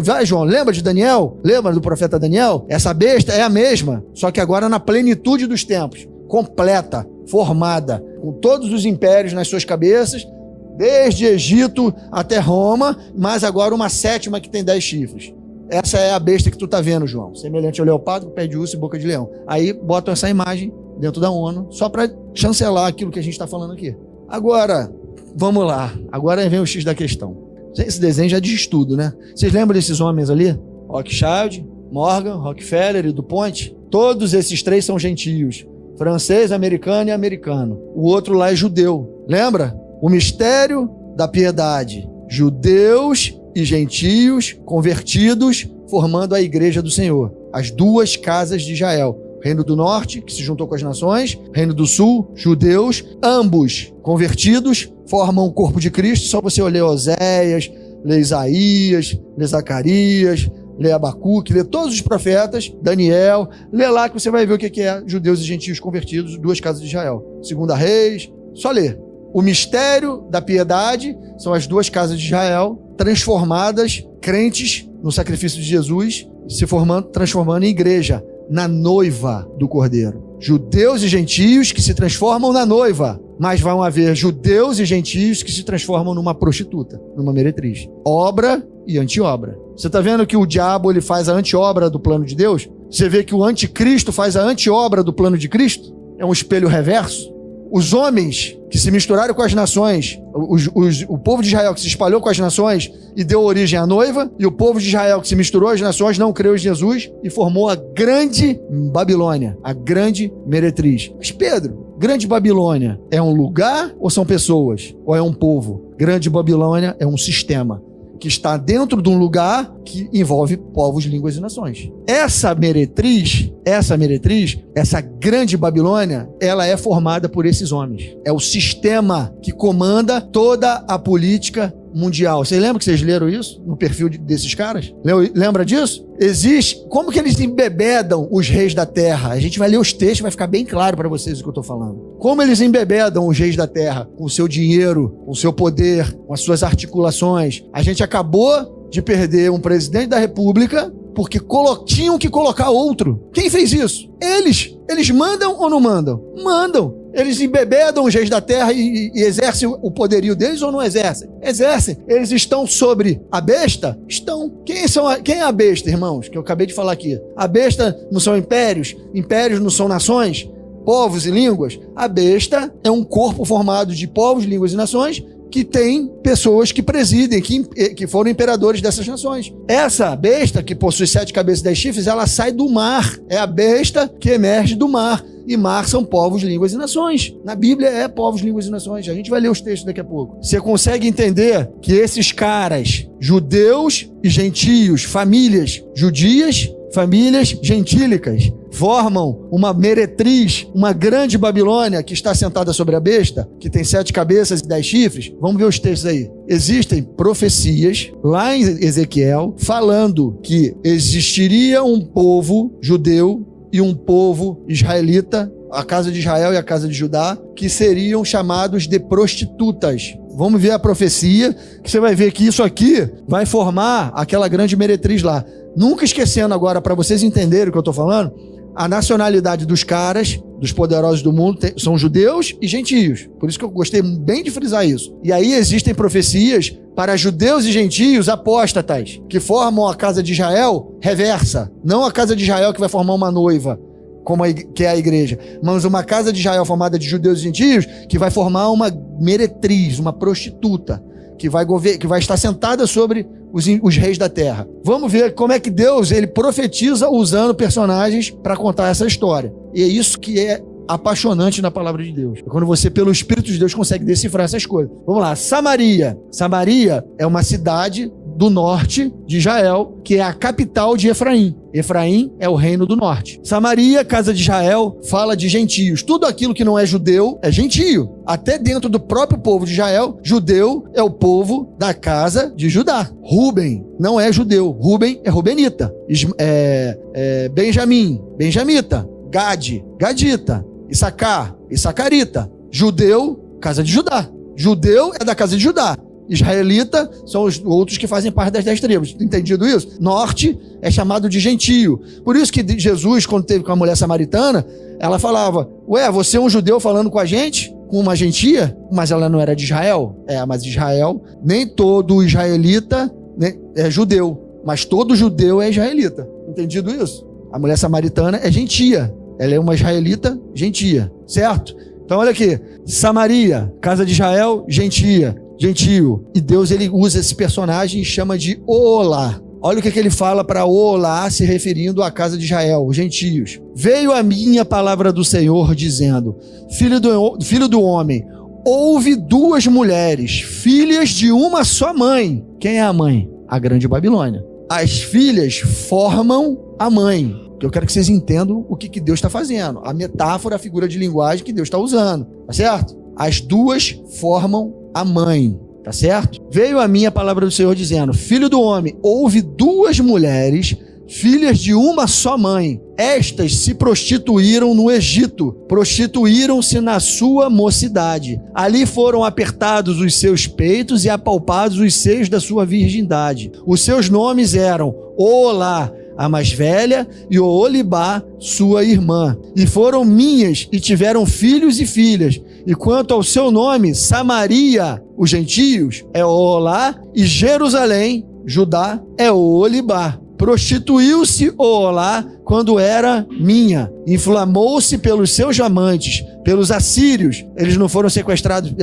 Vai, João, lembra de Daniel? Lembra do profeta Daniel? Essa besta é a mesma, só que agora na plenitude dos tempos. Completa, formada, com todos os impérios nas suas cabeças, desde Egito até Roma, mas agora uma 7ª que tem 10 chifres. Essa é a besta que tu tá vendo, João, semelhante ao leopardo, com pé de urso e boca de leão. Aí botam essa imagem dentro da ONU, só para chancelar aquilo que a gente está falando aqui. Agora, vamos lá, agora vem o X da questão. Esse desenho já diz tudo, né? Vocês lembram desses homens ali? Rothschild, Morgan, Rockefeller e DuPont? Todos esses 3 são gentios. Francês, americano e americano. O outro lá é judeu. Lembra? O mistério da piedade. Judeus e gentios convertidos formando a igreja do Senhor. As 2 casas de Israel. Reino do Norte, que se juntou com as nações. Reino do Sul, judeus. Ambos convertidos formam o corpo de Cristo. Só você ler Oséias, ler Isaías, ler Zacarias, lê Abacuque, lê todos os profetas, Daniel, lê lá que você vai ver o que é judeus e gentios convertidos, 2 casas de Israel. 2 Reis, só lê. O mistério da piedade são as 2 casas de Israel transformadas, crentes no sacrifício de Jesus, transformando em igreja, na noiva do Cordeiro. Judeus e gentios que se transformam na noiva, mas vão haver judeus e gentios que se transformam numa prostituta, numa meretriz. Obra e anti-obra. Você está vendo que o diabo ele faz a anti-obra do plano de Deus? Você vê que o anticristo faz a anti-obra do plano de Cristo? É um espelho reverso. Os homens que se misturaram com as nações, o povo de Israel que se espalhou com as nações e deu origem à noiva, e o povo de Israel que se misturou às nações não creu em Jesus e formou a grande Babilônia, a grande meretriz. Mas Pedro, grande Babilônia é um lugar ou são pessoas? Ou é um povo? Grande Babilônia é um sistema que está dentro de um lugar que envolve povos, línguas e nações. Essa meretriz, essa grande Babilônia, ela é formada por esses homens. É o sistema que comanda toda a política mundial. Vocês lembram que vocês leram isso no perfil desses caras? Lembra disso? Existe. Como que eles embebedam os reis da terra? A gente vai ler os textos, vai ficar bem claro para vocês o que eu estou falando. Como eles embebedam os reis da terra? Com o seu dinheiro, com o seu poder, com as suas articulações. A gente acabou de perder um presidente da república porque tinham que colocar outro. Quem fez isso? Eles. Eles mandam ou não mandam? Mandam. Eles embebedam os reis da terra e exercem o poderio deles ou não exercem? Exercem. Eles estão sobre a besta? Estão. Quem é a besta, irmãos? Que eu acabei de falar aqui. A besta não são impérios? Impérios não são nações? Povos e línguas? A besta é um corpo formado de povos, línguas e nações que tem pessoas que presidem, que foram imperadores dessas nações. Essa besta, que possui 7 cabeças e 10 chifres, ela sai do mar. É a besta que emerge do mar. E mar são povos, línguas e nações. Na Bíblia é povos, línguas e nações. A gente vai ler os textos daqui a pouco. Você consegue entender que esses caras, judeus e gentios, famílias judias, famílias gentílicas, formam uma meretriz, uma grande Babilônia que está sentada sobre a besta, que tem 7 cabeças e 10 chifres. Vamos ver os textos aí. Existem profecias lá em Ezequiel falando que existiria um povo judeu e um povo israelita a casa de Israel e a casa de Judá, que seriam chamados de prostitutas. Vamos ver a profecia, que você vai ver que isso aqui vai formar aquela grande meretriz lá. Nunca esquecendo agora, para vocês entenderem o que eu estou falando, a nacionalidade dos caras, dos poderosos do mundo, são judeus e gentios. Por isso que eu gostei bem de frisar isso. E aí existem profecias para judeus e gentios apóstatas, que formam a casa de Israel reversa. Não a casa de Israel que vai formar uma noiva, que é a igreja, mas uma casa de Israel formada de judeus e gentios, que vai formar uma meretriz, uma prostituta, que vai estar sentada sobre os reis da terra. Vamos ver como é que Deus ele profetiza usando personagens para contar essa história. E é isso que é apaixonante na palavra de Deus. É quando você, pelo Espírito de Deus, consegue decifrar essas coisas. Vamos lá, Samaria. Samaria é uma cidade do norte de Israel, que é a capital de Efraim. Efraim é o reino do norte. Samaria, casa de Israel, fala de gentios. Tudo aquilo que não é judeu é gentio. Até dentro do próprio povo de Israel, judeu é o povo da casa de Judá. Ruben não é judeu. Ruben é rubenita. Benjamim, benjamita. Gade, gadita. Issacar, issacarita. Judeu, casa de Judá. Judeu é da casa de Judá. Israelita são os outros que fazem parte das 10 tribos. Entendido isso? Norte é chamado de gentio. Por isso que Jesus, quando teve com a mulher samaritana, ela falava, ué, você é um judeu falando com a gente? Com uma gentia? Mas ela não era de Israel. Mas Israel, nem todo israelita é judeu, mas todo judeu é israelita. Entendido isso? A mulher samaritana é gentia. Ela é uma israelita gentia, certo? Então olha aqui, Samaria, casa de Israel, gentio. E Deus ele usa esse personagem e chama de Olá. Olha o que ele fala para Olá, se referindo à casa de Israel, os gentios. Veio a minha palavra do Senhor dizendo, filho do homem, houve 2 mulheres, filhas de uma só mãe. Quem é a mãe? A grande Babilônia. As filhas formam a mãe. Eu quero que vocês entendam o que Deus está fazendo. A metáfora, a figura de linguagem que Deus está usando. Tá certo? As 2 formam a mãe. Tá certo? Veio a mim a palavra do Senhor dizendo, filho do homem, houve 2 mulheres, filhas de uma só mãe. Estas se prostituíram no Egito, prostituíram-se na sua mocidade. Ali foram apertados os seus peitos e apalpados os seios da sua virgindade. Os seus nomes eram Olá, a mais velha, e Oholibá, sua irmã. E foram minhas, e tiveram filhos e filhas. E quanto ao seu nome, Samaria, os gentios, é Olá, e Jerusalém, Judá, é Oholibá. Prostituiu-se Olá quando era minha, inflamou-se pelos seus amantes, pelos assírios. Eles não foram sequestrados,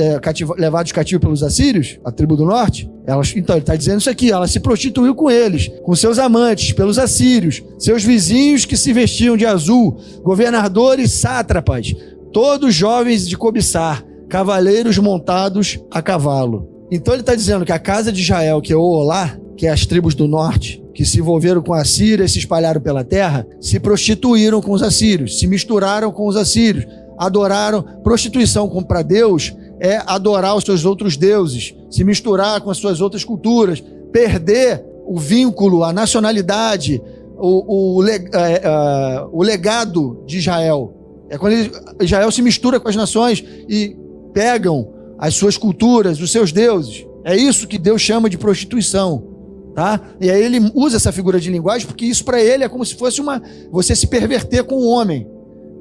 levados cativos pelos assírios, a tribo do norte? Então ele está dizendo isso aqui, ela se prostituiu com eles, com seus amantes, pelos assírios, seus vizinhos que se vestiam de azul, governadores sátrapas, todos jovens de cobiçar, cavaleiros montados a cavalo. Então ele está dizendo que a casa de Israel, que é Olá, que é as tribos do norte, que se envolveram com a Síria e se espalharam pela terra, se prostituíram com os assírios, se misturaram com os assírios, adoraram. Prostituição para Deus é adorar os seus outros deuses, se misturar com as suas outras culturas, perder o vínculo, a nacionalidade, o legado de Israel. É quando Israel se mistura com as nações e pegam as suas culturas, os seus deuses. É isso que Deus chama de prostituição. Tá? E aí ele usa essa figura de linguagem porque isso para ele é como se fosse você se perverter com o homem.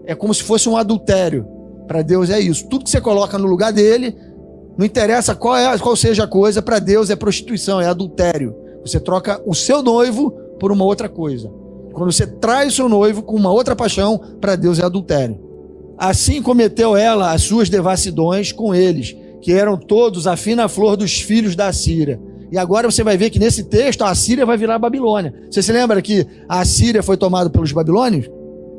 É como se fosse um adultério. Para Deus é isso. Tudo que você coloca no lugar dele, não interessa qual seja a coisa, para Deus é prostituição, é adultério. Você troca o seu noivo por uma outra coisa. Quando você trai o seu noivo com uma outra paixão, para Deus é adultério. Assim cometeu ela as suas devassidões com eles, que eram todos a fina flor dos filhos da Síria. E agora você vai ver que nesse texto a Síria vai virar a Babilônia. Você se lembra que a Síria foi tomada pelos babilônios?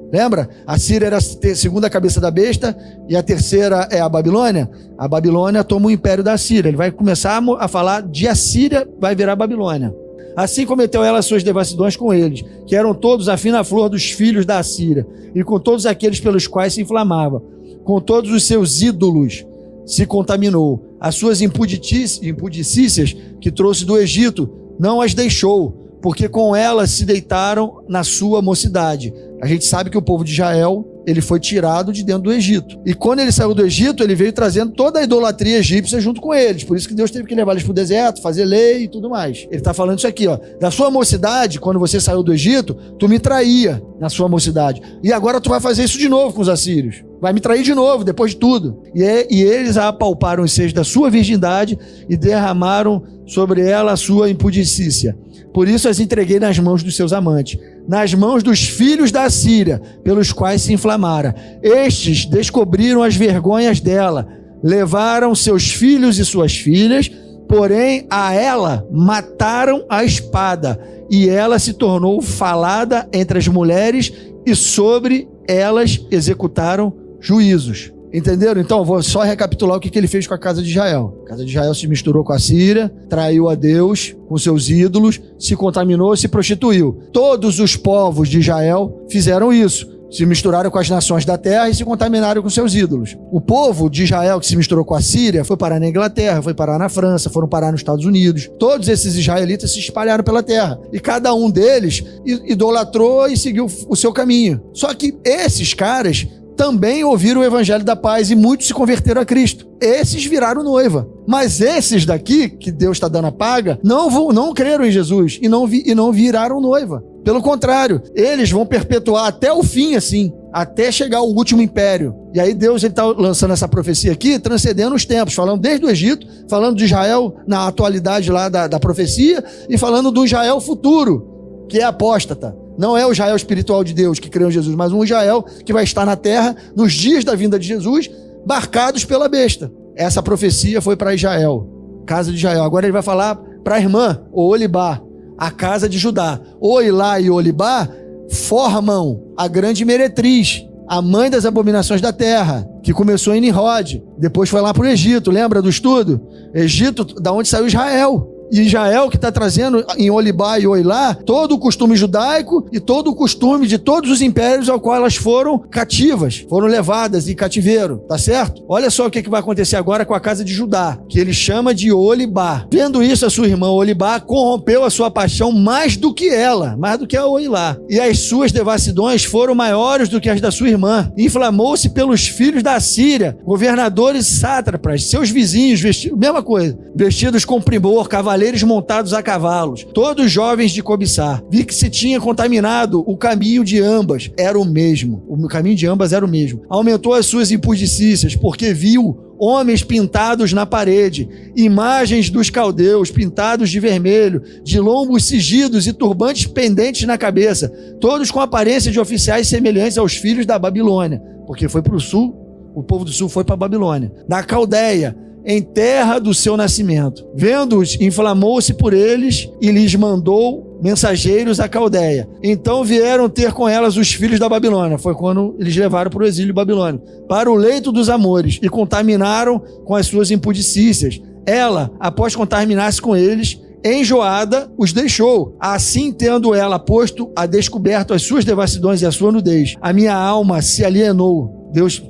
Lembra? A Síria era a segunda cabeça da besta e a terceira é a Babilônia. A Babilônia toma o império da Síria. Ele vai começar a falar de a Síria vai virar a Babilônia. Assim cometeu ela as suas devassidões com eles, que eram todos a fina flor dos filhos da Síria, e com todos aqueles pelos quais se inflamava. Com todos os seus ídolos se contaminou. As suas impudicícias que trouxe do Egito não as deixou, porque com elas se deitaram na sua mocidade. A gente sabe que o povo de Israel, ele foi tirado de dentro do Egito. E quando ele saiu do Egito, ele veio trazendo toda a idolatria egípcia junto com eles. Por isso que Deus teve que levar eles para o deserto, fazer lei e tudo mais. Ele está falando isso aqui, ó. Da sua mocidade, quando você saiu do Egito, tu me traía na sua mocidade. E agora tu vai fazer isso de novo com os assírios. Vai me trair de novo, depois de tudo. E eles apalparam os seios da sua virgindade e derramaram sobre ela a sua impudicícia. Por isso as entreguei nas mãos dos seus amantes, nas mãos dos filhos da Síria, pelos quais se inflamara. Estes descobriram as vergonhas dela, levaram seus filhos e suas filhas, porém a ela mataram a espada, e ela se tornou falada entre as mulheres, e sobre elas executaram juízos. Entenderam? Então, vou só recapitular o que ele fez com a casa de Israel. A casa de Israel se misturou com a Síria, traiu a Deus com seus ídolos, se contaminou, se prostituiu. Todos os povos de Israel fizeram isso. Se misturaram com as nações da terra e se contaminaram com seus ídolos. O povo de Israel que se misturou com a Síria foi parar na Inglaterra, foi parar na França, foram parar nos Estados Unidos. Todos esses israelitas se espalharam pela terra. E cada um deles idolatrou e seguiu o seu caminho. Só que esses caras também ouviram o evangelho da paz e muitos se converteram a Cristo. Esses viraram noiva. Mas esses daqui, que Deus está dando a paga, não creram em Jesus e não viraram noiva. Pelo contrário, eles vão perpetuar até o fim, assim, até chegar ao último império. E aí Deus está lançando essa profecia aqui, transcendendo os tempos, falando desde o Egito, falando de Israel na atualidade lá da profecia e falando do Israel futuro, que é apóstata. Não é o Israel espiritual de Deus que creu em Jesus, mas um Israel que vai estar na terra nos dias da vinda de Jesus, barcados pela besta. Essa profecia foi para Israel, casa de Israel. Agora ele vai falar para a irmã, Oholibá, a casa de Judá. Oilá e Oholibá formam a grande meretriz, a mãe das abominações da terra, que começou em Nimrod, depois foi lá para o Egito, lembra do estudo? Egito, da onde saiu Israel. E Israel que está trazendo em Oholibá e Oilá todo o costume judaico e todo o costume de todos os impérios ao qual elas foram cativas, foram levadas em cativeiro, tá certo? Olha só o que vai acontecer agora com a casa de Judá, que ele chama de Oholibá. Vendo isso, a sua irmã Oholibá corrompeu a sua paixão mais do que ela, mais do que a Oilá. E as suas devassidões foram maiores do que as da sua irmã. Inflamou-se pelos filhos da Síria, governadores sátrapas, seus vizinhos, mesma coisa, vestidos com primor, cavaleiros montados a cavalos, todos jovens de cobiçar. Vi que se tinha contaminado o caminho de ambas, era o mesmo. O caminho de ambas era o mesmo. Aumentou as suas impudicícias, porque viu homens pintados na parede, imagens dos caldeus pintados de vermelho, de lombos cingidos e turbantes pendentes na cabeça, todos com aparência de oficiais semelhantes aos filhos da Babilônia, porque foi para o sul, o povo do sul foi para a Babilônia. Da Caldeia, em terra do seu nascimento. Vendo-os, inflamou-se por eles e lhes mandou mensageiros à Caldeia. Então vieram ter com elas os filhos da Babilônia. Foi quando eles levaram para o exílio babilônico, para o leito dos amores, e contaminaram com as suas impudicícias. Ela, após contaminar-se com eles, enjoada, os deixou. Assim, tendo ela posto a descoberto as suas devassidões e a sua nudez, a minha alma se alienou. Deus,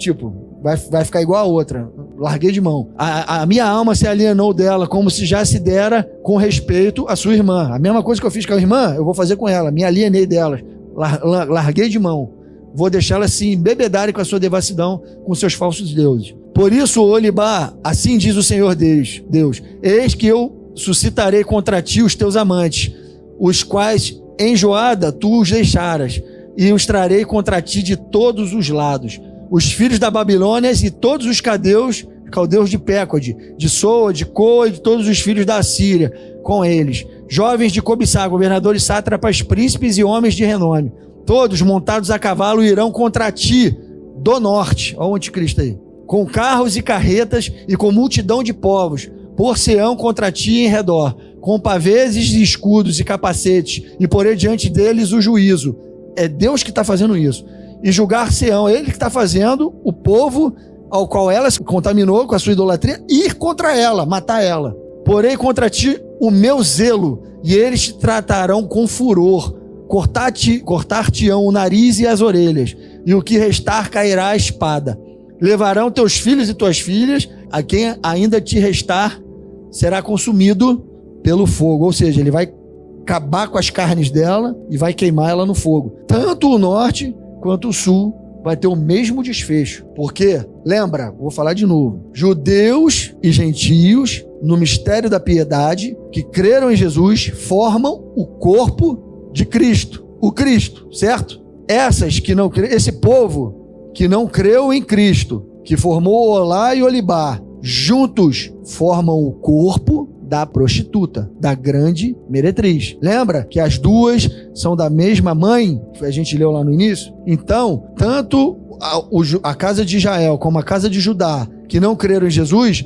vai ficar igual a outra. Larguei de mão. A minha alma se alienou dela, como se já se dera com respeito à sua irmã. A mesma coisa que eu fiz com a irmã, eu vou fazer com ela. Me alienei delas. Larguei de mão. Vou deixá-la se embebedarem com a sua devassidão, com seus falsos deuses. Por isso, Oholibá, assim diz o Senhor Deus, eis que eu suscitarei contra ti os teus amantes, os quais, enjoada, tu os deixaras, e os trarei contra ti de todos os lados. Os filhos da Babilônia e todos os caldeus de Pécode, de Soa, de Coa e de todos os filhos da Síria, com eles, jovens de cobiçar, governadores, sátrapas, príncipes e homens de renome, todos montados a cavalo irão contra ti do norte, olha o anticristo aí, com carros e carretas e com multidão de povos, por-se-ão contra ti em redor, com paveses e escudos e capacetes, e porei diante deles o juízo. É Deus que está fazendo isso. E julgar-se-ão, ele que está fazendo o povo ao qual ela se contaminou com a sua idolatria, ir contra ela, matar ela. Porém contra ti o meu zelo, e eles te tratarão com furor, cortar-te-ão o nariz e as orelhas, e o que restar cairá a espada. Levarão teus filhos e tuas filhas, a quem ainda te restar será consumido pelo fogo. Ou seja, ele vai acabar com as carnes dela e vai queimar ela no fogo. Tanto o norte quanto o sul vai ter o mesmo desfecho. Porque, lembra, vou falar de novo, judeus e gentios, no mistério da piedade, que creram em Jesus, formam o corpo de Cristo. O Cristo, certo? Esse povo que não creu em Cristo, que formou Olá e Olibá, juntos formam o corpo da prostituta, da grande meretriz. Lembra que as duas são da mesma mãe? A gente leu lá no início. Então, tanto a casa de Israel como a casa de Judá, que não creram em Jesus,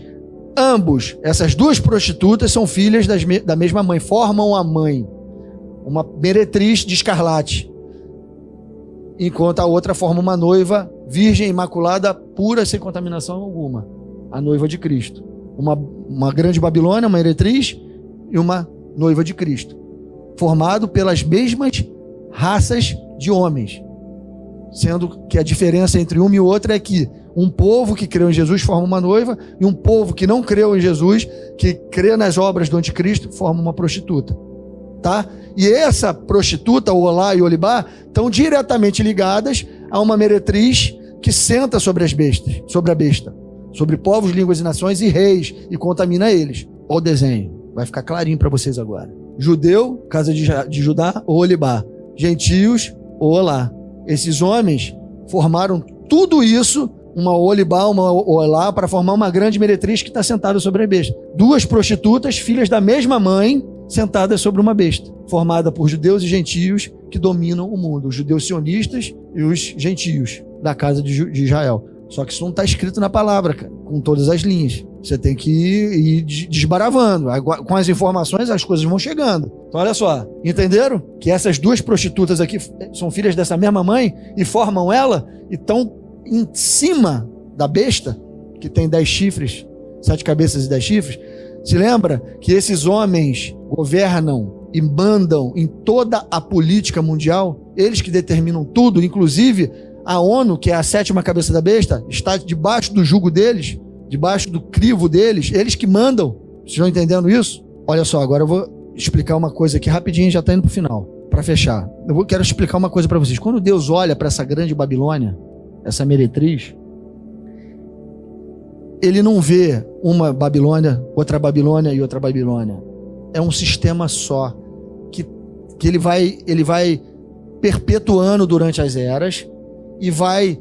essas duas prostitutas são filhas da mesma mãe, formam a mãe, uma meretriz de escarlate, enquanto a outra forma uma noiva virgem, imaculada, pura, sem contaminação alguma, a noiva de Cristo. Uma grande Babilônia, uma meretriz e uma noiva de Cristo, formado pelas mesmas raças de homens, sendo que a diferença entre uma e outra é que um povo que creu em Jesus forma uma noiva e um povo que não creu em Jesus, que crê nas obras do anticristo, forma uma prostituta, tá? E essa prostituta, o Olá e o Olibá, estão diretamente ligadas a uma meretriz que senta sobre a besta, sobre povos, línguas e nações e reis, e contamina eles. Olha o desenho, vai ficar clarinho para vocês agora. Judeu, casa de Judá, o Olibá. Gentios, o Olá. Esses homens formaram tudo isso, uma Olibá, uma Olá, para formar uma grande meretriz que está sentada sobre a besta. Duas prostitutas, filhas da mesma mãe, sentadas sobre uma besta, formada por judeus e gentios que dominam o mundo. Os judeus sionistas e os gentios da casa de Israel. Só que isso não está escrito na palavra, cara, com todas as linhas. Você tem que ir desbaravando. Com as informações, as coisas vão chegando. Então, olha só. Entenderam? Que essas duas prostitutas aqui são filhas dessa mesma mãe e formam ela e estão em cima da besta, que tem 10 chifres, 7 cabeças e 10 chifres. Se lembra que esses homens governam e mandam em toda a política mundial? Eles que determinam tudo, inclusive a ONU, que é a 7ª cabeça da besta, está debaixo do jugo deles, debaixo do crivo deles, eles que mandam. Vocês estão entendendo isso? Olha só, agora eu vou explicar uma coisa aqui rapidinho, já está indo para o final, para fechar. Quero explicar uma coisa para vocês. Quando Deus olha para essa grande Babilônia, essa meretriz, ele não vê uma Babilônia, outra Babilônia e outra Babilônia. É um sistema só, que ele vai perpetuando durante as eras, e vai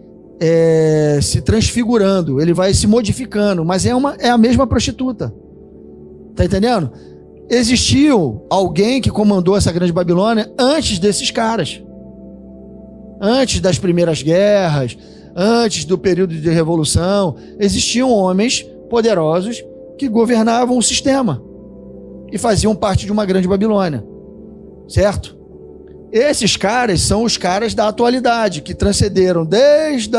se transfigurando, ele vai se modificando, mas é a mesma prostituta. Tá entendendo? Existiu alguém que comandou essa grande Babilônia antes desses caras. Antes das primeiras guerras, antes do período de revolução, existiam homens poderosos que governavam o sistema e faziam parte de uma grande Babilônia. Certo? Esses caras são os caras da atualidade, que transcenderam desde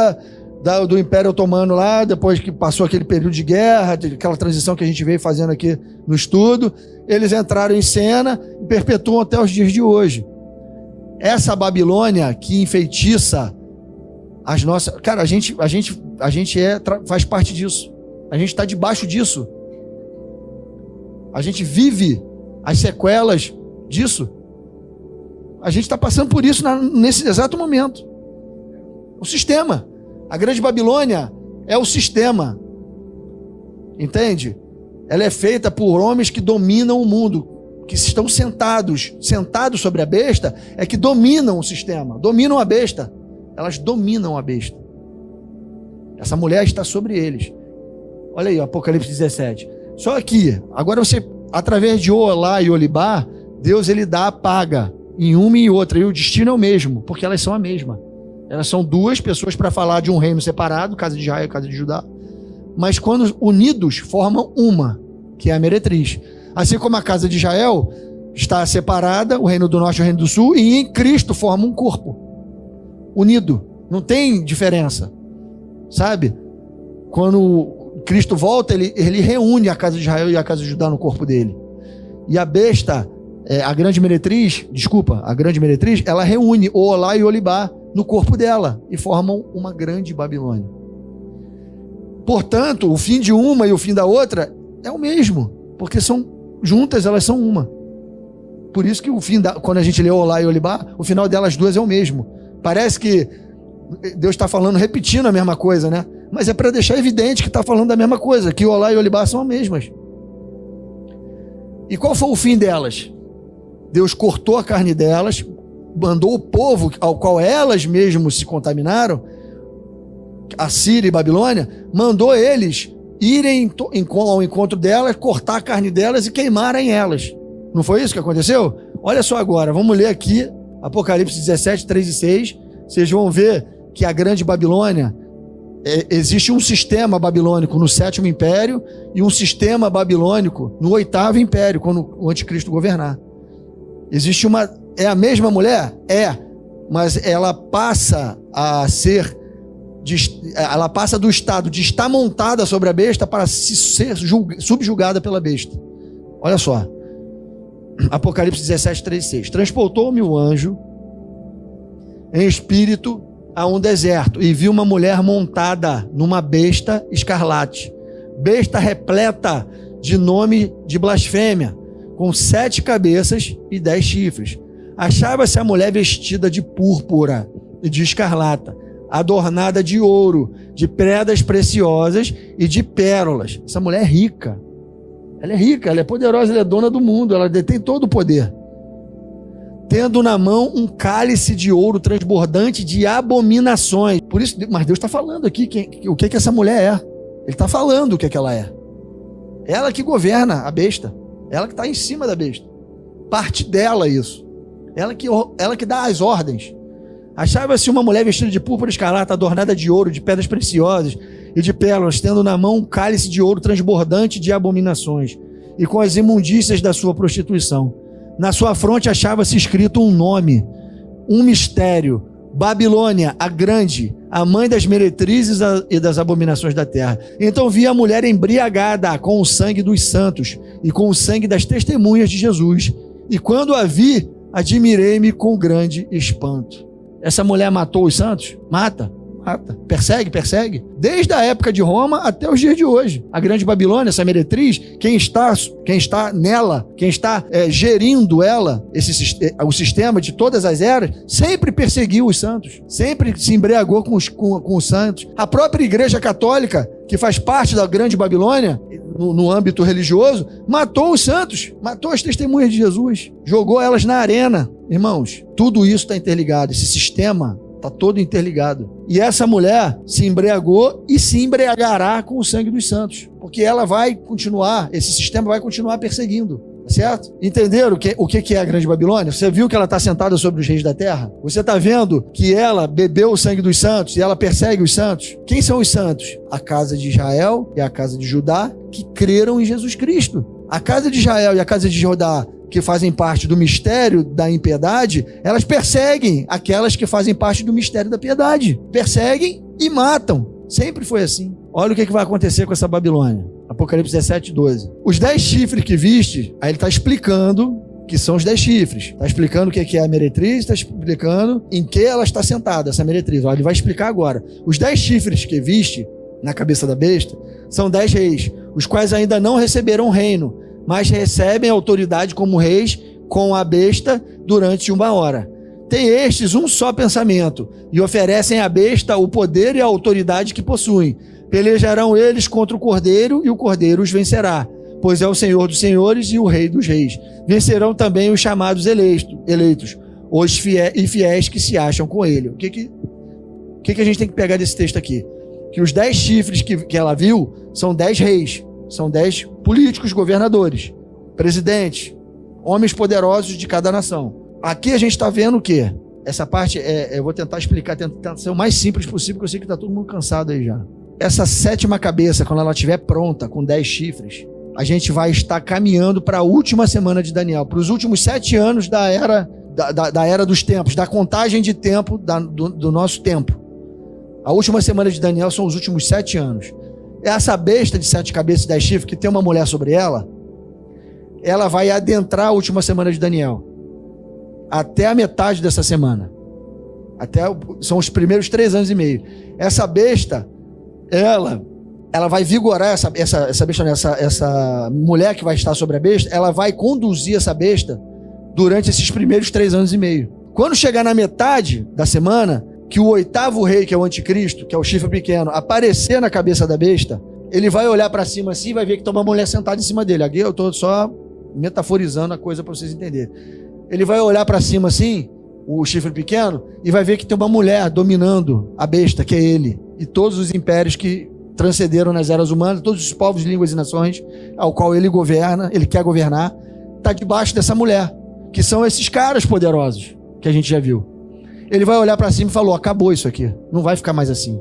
do Império Otomano lá, depois que passou aquele período de guerra, aquela transição que a gente veio fazendo aqui no estudo, eles entraram em cena e perpetuam até os dias de hoje. Essa Babilônia que enfeitiça as nossas... Cara, a gente faz parte disso. A gente está debaixo disso. A gente vive as sequelas disso. A gente está passando por isso nesse exato momento. O sistema. A grande Babilônia é o sistema. Entende? Ela é feita por homens que dominam o mundo, que estão sentados sobre a besta, é que dominam o sistema, dominam a besta. Elas dominam a besta. Essa mulher está sobre eles. Olha aí, Apocalipse 17. Só que, agora você, através de Olá e Olibá, Deus ele dá a paga em uma e outra, e o destino é o mesmo, porque elas são a mesma. Elas são duas pessoas para falar de um reino separado, casa de Israel e casa de Judá, mas quando unidos formam uma, que é a meretriz. Assim como a casa de Israel está separada, o reino do norte e o reino do sul, e em Cristo forma um corpo unido, não tem diferença, sabe? Quando Cristo volta, ele reúne a casa de Israel e a casa de Judá no corpo dele, e a besta, a grande meretriz, ela reúne o Olá e o Olibá no corpo dela e formam uma grande Babilônia. Portanto, o fim de uma e o fim da outra é o mesmo, porque são juntas, elas são uma. Por isso que quando a gente lê Olá e Olibá, o final delas duas é o mesmo. Parece que Deus está falando, repetindo a mesma coisa, né? Mas é para deixar evidente que está falando da mesma coisa, que Olá e Olibá são as mesmas. E qual foi o fim delas? Deus cortou a carne delas, mandou o povo ao qual elas mesmas se contaminaram, Assíria e Babilônia, mandou eles irem ao encontro delas, cortar a carne delas e queimarem elas. Não foi isso que aconteceu? Olha só agora, vamos ler aqui Apocalipse 17, 3 e 6. Vocês vão ver que a grande Babilônia, existe um sistema babilônico no 7º império e um sistema babilônico no 8º império, quando o anticristo governar. Existe é a mesma mulher? É, mas ela passa a ser, ela passa do estado de estar montada sobre a besta para ser subjugada pela besta. Olha só, Apocalipse 17, 3 e 6. Transportou-me o anjo em espírito a um deserto e vi uma mulher montada numa besta escarlate, besta repleta de nome de blasfêmia, com 7 cabeças e 10 chifres. Achava-se a mulher vestida de púrpura e de escarlata, adornada de ouro, de pedras preciosas e de pérolas. Essa mulher é rica. Ela é rica, ela é poderosa, ela é dona do mundo, ela detém todo o poder. Tendo na mão um cálice de ouro transbordante de abominações. Por isso, mas Deus está falando aqui o que essa mulher é. Ele está falando o que ela é. Ela que governa a besta. Ela que está em cima da besta. Parte dela isso. Ela que dá as ordens. Achava-se uma mulher vestida de púrpura escarlata, adornada de ouro, de pedras preciosas e de pérolas, tendo na mão um cálice de ouro transbordante de abominações e com as imundícias da sua prostituição. Na sua fronte achava-se escrito um nome, um mistério: Babilônia, a grande, a mãe das meretrizes e das abominações da terra. Então vi a mulher embriagada com o sangue dos santos e com o sangue das testemunhas de Jesus. E quando a vi, admirei-me com grande espanto. Essa mulher matou os santos? Mata. Persegue. Desde a época de Roma até os dias de hoje. A grande Babilônia, essa meretriz, quem está nela, quem está gerindo ela, o sistema de todas as eras, sempre perseguiu os santos, sempre se embriagou com os santos. A própria Igreja Católica, que faz parte da grande Babilônia, no âmbito religioso, matou os santos, matou as testemunhas de Jesus, jogou elas na arena. Irmãos, tudo isso está interligado, esse sistema está todo interligado. E essa mulher se embriagou e se embriagará com o sangue dos santos, porque ela vai continuar, esse sistema vai continuar perseguindo, certo? Entenderam o que é a grande Babilônia? Você viu que ela está sentada sobre os reis da terra? Você está vendo que ela bebeu o sangue dos santos e ela persegue os santos? Quem são os santos? A casa de Israel e a casa de Judá, que creram em Jesus Cristo. A casa de Israel e a casa de Judá, que fazem parte do mistério da impiedade, elas perseguem aquelas que fazem parte do mistério da piedade. Perseguem e matam. Sempre foi assim. Olha o que vai acontecer com essa Babilônia. Apocalipse 17, 12. Os 10 chifres que viste, aí ele está explicando que são os 10 chifres. Está explicando o que é a meretriz, está explicando em que ela está sentada, essa meretriz. Olha, ele vai explicar agora. Os 10 chifres que viste na cabeça da besta são 10 reis, os quais ainda não receberam reino, mas recebem autoridade como reis com a besta durante 1 hora. Tem estes um só pensamento e oferecem à besta o poder e a autoridade que possuem. Pelejarão eles contra o Cordeiro e o Cordeiro os vencerá, pois é o Senhor dos senhores e o Rei dos reis. Vencerão também os chamados eleitos, os fiéis que se acham com ele. O que a gente tem que pegar desse texto aqui? Que os 10 chifres que ela viu são 10 reis. São 10 políticos, governadores, presidentes, homens poderosos de cada nação. Aqui a gente está vendo o quê? Essa parte, eu vou tentar explicar, tentar ser o mais simples possível, porque eu sei que está todo mundo cansado aí já. Essa 7ª cabeça, quando ela estiver pronta, com 10 chifres, a gente vai estar caminhando para a última semana de Daniel, para os últimos 7 anos da era dos tempos, da contagem de tempo do nosso tempo. A última semana de Daniel são os últimos 7 anos. Essa besta de 7 cabeças e 10 chifres, que tem uma mulher sobre ela, ela vai adentrar a última semana de Daniel, até a metade dessa semana. São os primeiros 3 anos e meio. Essa besta, ela vai vigorar, essa besta, essa mulher que vai estar sobre a besta, ela vai conduzir essa besta durante esses primeiros 3 anos e meio. Quando chegar na metade da semana, que o 8º rei, que é o anticristo, que é o chifre pequeno, aparecer na cabeça da besta, ele vai olhar para cima assim e vai ver que tem uma mulher sentada em cima dele. Aqui eu estou só metaforizando a coisa para vocês entenderem. Ele vai olhar para cima assim, o chifre pequeno, e vai ver que tem uma mulher dominando a besta, que é ele, e todos os impérios que transcenderam nas eras humanas, todos os povos, línguas e nações ao qual ele governa, ele quer governar, está debaixo dessa mulher, que são esses caras poderosos que a gente já viu. Ele vai olhar para cima e falou: acabou isso aqui, não vai ficar mais assim.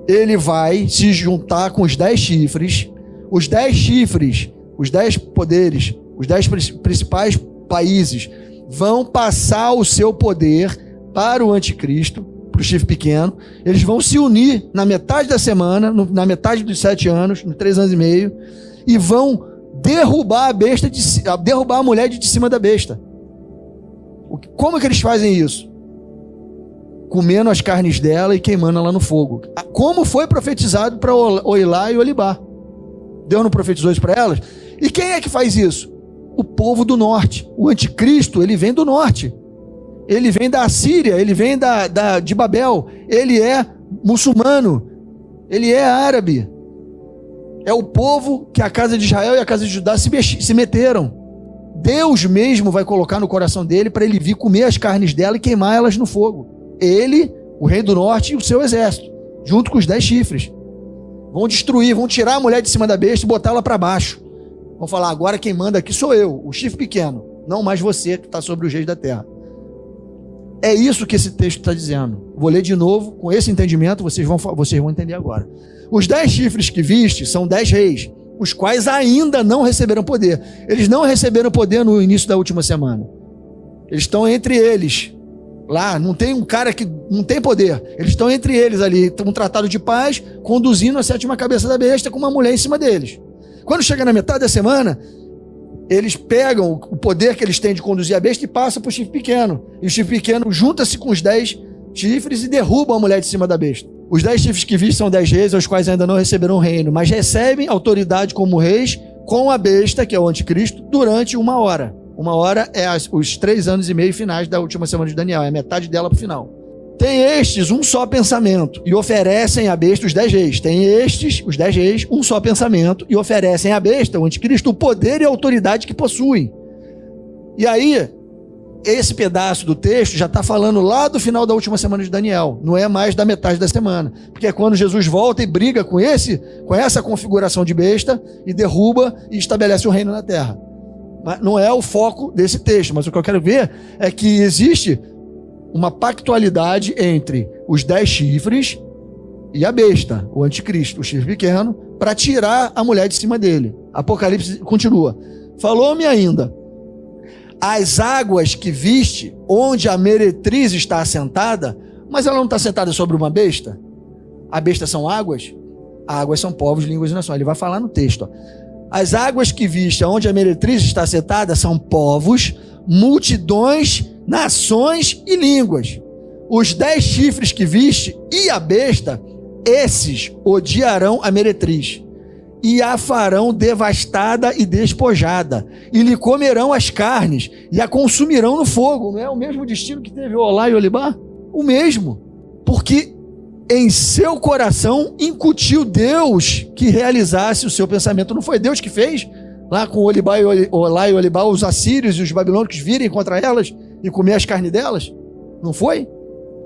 Ele vai se juntar com os 10 chifres, os 10 poderes, os 10 principais países vão passar o seu poder para o anticristo, para o chifre pequeno. Eles vão se unir na metade da semana, na metade dos 7 anos, nos 3 anos e meio, e vão derrubar a besta, derrubar a mulher de cima da besta. Como é que eles fazem isso? Comendo as carnes dela e queimando ela no fogo. Como foi profetizado para Oilá e Olibá. Deus não profetizou isso para elas? E quem é que faz isso? O povo do norte. O anticristo, ele vem do norte. Ele vem da Assíria, ele vem de Babel. Ele é muçulmano. Ele é árabe. É o povo que a casa de Israel e a casa de Judá se meteram. Deus mesmo vai colocar no coração dele para ele vir comer as carnes dela e queimar elas no fogo. Ele, o rei do norte e o seu exército, junto com os 10 chifres. Vão destruir, vão tirar a mulher de cima da besta e botar ela para baixo. Vão falar: agora quem manda aqui sou eu, o chifre pequeno, não mais você que está sobre os reis da terra. É isso que esse texto está dizendo. Vou ler de novo, com esse entendimento vocês vão entender agora. Os 10 chifres que viste são 10 reis, os quais ainda não receberam poder. Eles não receberam poder no início da última semana. Eles estão entre eles. Lá, não tem um cara que não tem poder. Eles estão entre eles ali, um tratado de paz, conduzindo a 7ª cabeça da besta com uma mulher em cima deles. Quando chega na metade da semana, eles pegam o poder que eles têm de conduzir a besta e passam para o chifre pequeno. E o chifre pequeno junta-se com os 10 chifres e derrubam a mulher de cima da besta. Os 10 chifres que viste são 10 reis, aos quais ainda não receberam o reino, mas recebem autoridade como reis com a besta, que é o anticristo, durante 1 hora. 1 hora é os 3 anos e meio finais da última semana de Daniel, é a metade dela para o final. Tem estes um só pensamento e oferecem à besta, os 10 reis. Tem estes, os 10 reis, um só pensamento e oferecem à besta, o anticristo, o poder e a autoridade que possuem. E aí, esse pedaço do texto já está falando lá do final da última semana de Daniel, não é mais da metade da semana, porque é quando Jesus volta e briga com essa configuração de besta e derruba e estabelece o reino na terra. Mas não é o foco desse texto, mas o que eu quero ver é que existe uma pactualidade entre os 10 chifres e a besta, o anticristo, o chifre pequeno, para tirar a mulher de cima dele. Apocalipse continua. Falou-me ainda: as águas que viste, onde a meretriz está assentada, mas ela não está sentada sobre uma besta? A besta são águas? Águas são povos, línguas e nações. Ele vai falar no texto. As águas que viste, onde a meretriz está assentada, são povos, multidões, nações e línguas. Os 10 chifres que viste e a besta, esses odiarão a meretriz e a farão devastada e despojada, e lhe comerão as carnes e a consumirão no fogo. Não é o mesmo destino que teve Olá e Olibá? O mesmo, porque em seu coração incutiu Deus que realizasse o seu pensamento. Não foi Deus que fez lá com Olibá e Olá e Olibá, os assírios e os babilônicos virem contra elas e comer as carnes delas? Não foi?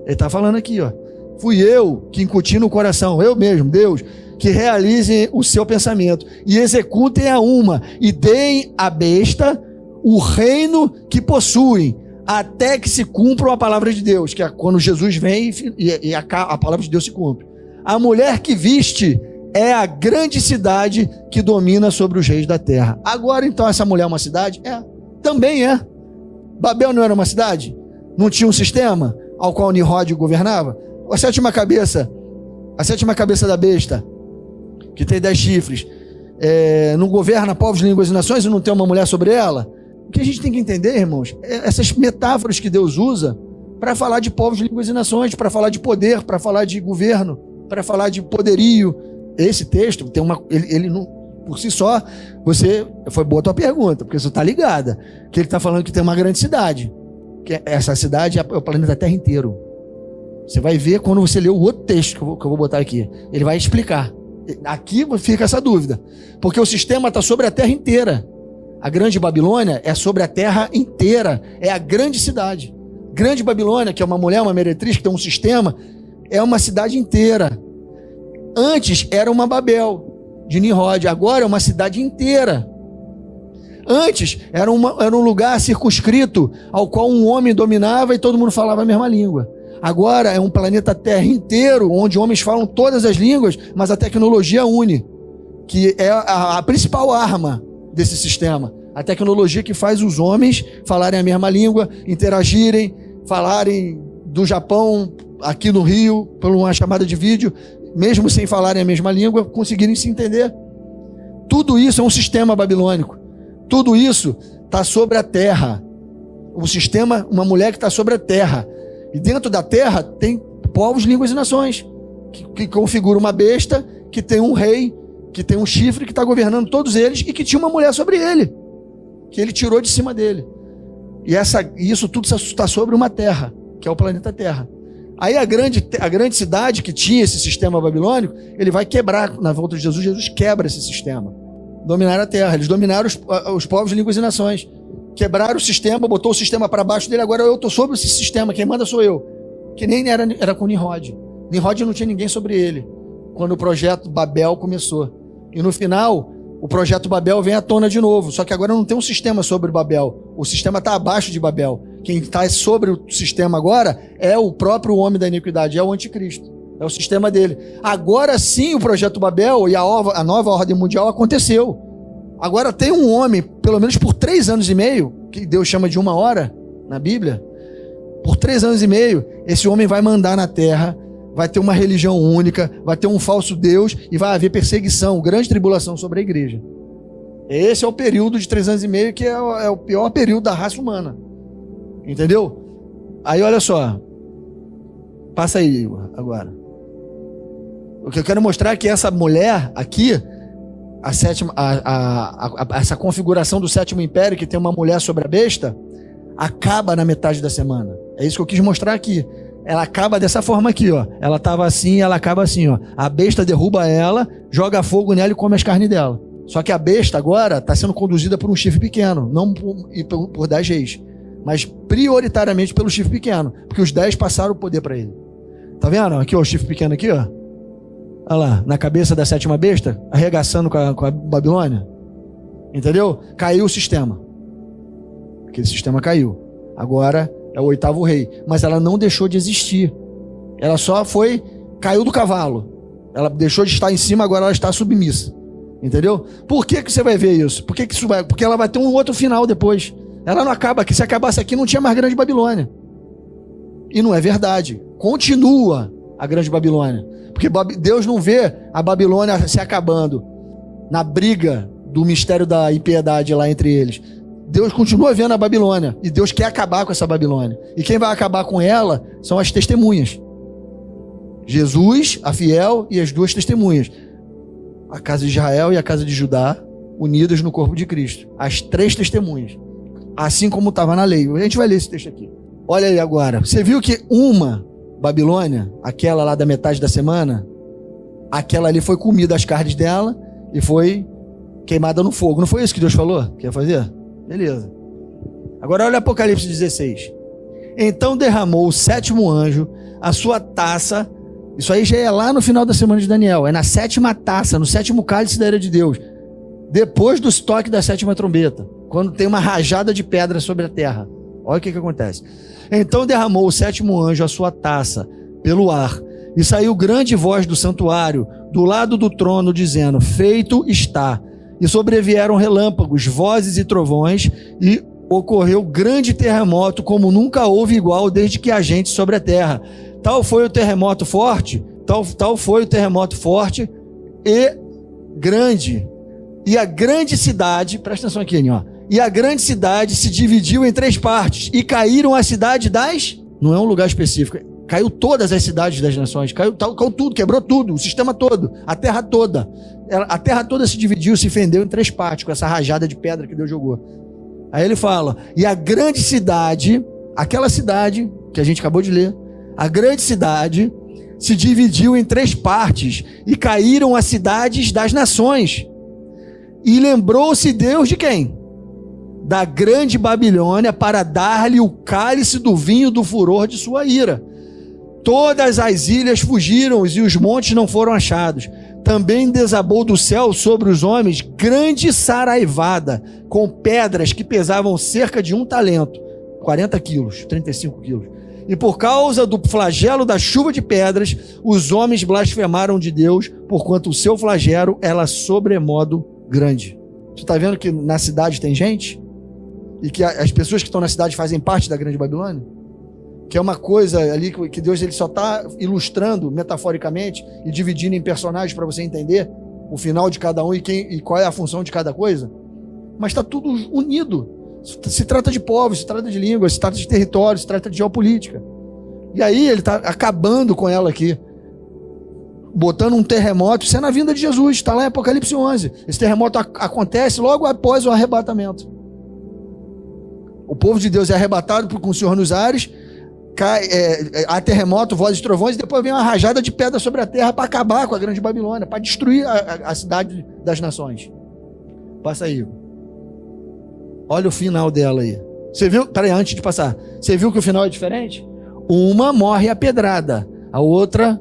Ele está falando aqui, ó. Fui eu que incuti no coração, eu mesmo, Deus, que realizem o seu pensamento e executem a uma e deem à besta o reino que possuem, até que se cumpra a palavra de Deus, que é quando Jesus vem e a palavra de Deus se cumpre. A mulher que viste é a grande cidade que domina sobre os reis da terra. Agora, então, essa mulher é uma cidade? É, também é. Babel não era uma cidade? Não tinha um sistema ao qual Nimrod governava? A sétima cabeça da besta, que tem 10 chifres, não governa povos, línguas e nações e não tem uma mulher sobre ela? O que a gente tem que entender, irmãos, é essas metáforas que Deus usa para falar de povos, línguas e nações, para falar de poder, para falar de governo, para falar de poderio. Esse texto tem ele não por si só, foi boa a tua pergunta, porque você está ligada, que ele está falando que tem uma grande cidade, que essa cidade é o planeta Terra inteiro. Você vai ver quando você ler o outro texto que eu vou botar aqui, ele vai explicar. Aqui fica essa dúvida, porque o sistema está sobre a Terra inteira. A Grande Babilônia é sobre a Terra inteira, é a grande cidade. Grande Babilônia, que é uma mulher, uma meretriz, que tem um sistema, é uma cidade inteira. Antes era uma Babel de Nimrod, agora é uma cidade inteira. Antes era um lugar circunscrito ao qual um homem dominava e todo mundo falava a mesma língua. Agora é um planeta Terra inteiro, onde homens falam todas as línguas, mas a tecnologia une, que é a principal arma desse sistema. A tecnologia que faz os homens falarem a mesma língua, interagirem, falarem do Japão aqui no Rio, por uma chamada de vídeo, mesmo sem falarem a mesma língua, conseguirem se entender. Tudo isso é um sistema babilônico. Tudo isso está sobre a terra. Um sistema, uma mulher que está sobre a terra. E dentro da terra tem povos, línguas e nações, que configura uma besta, que tem um rei, que tem um chifre, que está governando todos eles, e que tinha uma mulher sobre ele, que ele tirou de cima dele. E isso tudo está sobre uma terra, que é o planeta Terra. Aí a grande cidade que tinha esse sistema babilônico, ele vai quebrar na volta de Jesus. Jesus quebra esse sistema. Dominaram a terra. Eles dominaram os povos, línguas e nações. Quebraram o sistema, botou o sistema para baixo dele. Agora eu estou sobre esse sistema. Quem manda sou eu. Que nem era com Nimrod. Nimrod não tinha ninguém sobre ele quando o projeto Babel começou. E no final, o projeto Babel vem à tona de novo. Só que agora não tem um sistema sobre Babel. O sistema está abaixo de Babel. Quem está sobre o sistema agora é o próprio homem da iniquidade, é o anticristo. É o sistema dele. Agora sim o projeto Babel e a nova ordem mundial aconteceu. Agora tem um homem, pelo menos por 3 anos e meio, que Deus chama de 1 hora na Bíblia, por 3 anos e meio, esse homem vai mandar na terra, vai ter uma religião única, vai ter um falso Deus e vai haver perseguição, grande tribulação sobre a igreja. Esse é o período de 3 anos e meio, que é o pior período da raça humana. Entendeu? Aí olha só. Passa aí, Igor, agora. O que eu quero mostrar é que essa mulher aqui, essa configuração do 7º império, que tem uma mulher sobre a besta, acaba na metade da semana. É isso que eu quis mostrar aqui. Ela acaba dessa forma aqui, ó. Ela estava assim, ela acaba assim, ó. A besta derruba ela, joga fogo nela e come as carnes dela. Só que a besta agora está sendo conduzida por um chifre pequeno, não por 10 reis, mas prioritariamente pelo chifre pequeno, porque os 10 passaram o poder para ele. Tá vendo? Aqui, ó, o chifre pequeno aqui, ó. Olha lá, na cabeça da 7ª besta, arregaçando com a Babilônia. Entendeu? Caiu o sistema. Aquele sistema caiu. Agora é o 8º rei. Mas ela não deixou de existir. Ela só caiu do cavalo. Ela deixou de estar em cima, agora ela está submissa. Entendeu? Por que você vai ver isso? Porque ela vai ter um outro final depois. Ela não acaba aqui. Se acabasse aqui, não tinha mais Grande Babilônia. E não é verdade. Continua a Grande Babilônia. Porque Deus não vê a Babilônia se acabando na briga do mistério da impiedade lá entre eles. Deus continua vendo a Babilônia. E Deus quer acabar com essa Babilônia. E quem vai acabar com ela são as testemunhas. Jesus, a fiel, e as 2 testemunhas. A casa de Israel e a casa de Judá, unidas no corpo de Cristo. As 3 testemunhas. Assim como estava na lei. A gente vai ler esse texto aqui. Olha aí agora. Você viu que uma Babilônia, aquela lá da metade da semana, aquela ali foi comida as carnes dela e foi queimada no fogo. Não foi isso que Deus falou que ia fazer? Beleza. Agora olha Apocalipse 16. Então derramou o 7º anjo a sua taça. Isso aí já é lá no final da semana de Daniel. É na 7ª taça, no 7º cálice da ira de Deus. Depois do toque da 7ª trombeta. Quando tem uma rajada de pedra sobre a terra. Olha o que acontece. Então derramou o 7º anjo a sua taça pelo ar, e saiu grande voz do santuário, do lado do trono, dizendo: feito está. E sobrevieram relâmpagos, vozes e trovões, e ocorreu grande terremoto, como nunca houve igual desde que há gente sobre a terra. Tal foi o terremoto forte, tal foi o terremoto forte e grande. E a grande cidade, presta atenção aqui, ó. E a grande cidade se dividiu em 3 partes, e caíram a cidade das... Não é um lugar específico. Caiu todas as cidades das nações, caiu tudo, quebrou tudo, o sistema todo, a terra toda. A terra toda se dividiu, se fendeu em 3 partes, com essa rajada de pedra que Deus jogou. Aí ele fala, e a grande cidade, aquela cidade que a gente acabou de ler, a grande cidade se dividiu em 3 partes, e caíram as cidades das nações. E lembrou-se Deus de quem? Da grande Babilônia, para dar-lhe o cálice do vinho do furor de sua ira. Todas as ilhas fugiram e os montes não foram achados. Também desabou do céu sobre os homens grande saraivada, com pedras que pesavam cerca de 1 talento, 40 quilos, 35 quilos. E por causa do flagelo da chuva de pedras, os homens blasfemaram de Deus, porquanto o seu flagelo era sobremodo grande. Tu está vendo que na cidade tem gente? E que as pessoas que estão na cidade fazem parte da grande Babilônia? Que é uma coisa ali que Deus ele só está ilustrando metaforicamente e dividindo em personagens para você entender o final de cada um e qual é a função de cada coisa. Mas está tudo unido. Se trata de povos, se trata de línguas, se trata de território, se trata de geopolítica. E aí ele está acabando com ela aqui, botando um terremoto. Isso é na vinda de Jesus, está lá em Apocalipse 11. Esse terremoto acontece logo após o arrebatamento. O povo de Deus é arrebatado com o Senhor nos ares, há terremoto, vozes e trovões, e depois vem uma rajada de pedra sobre a terra para acabar com a grande Babilônia, para destruir a cidade das nações. Passa aí. Olha o final dela aí. Você viu? Peraí, antes de passar. Você viu que o final é diferente? Uma morre apedrada, a outra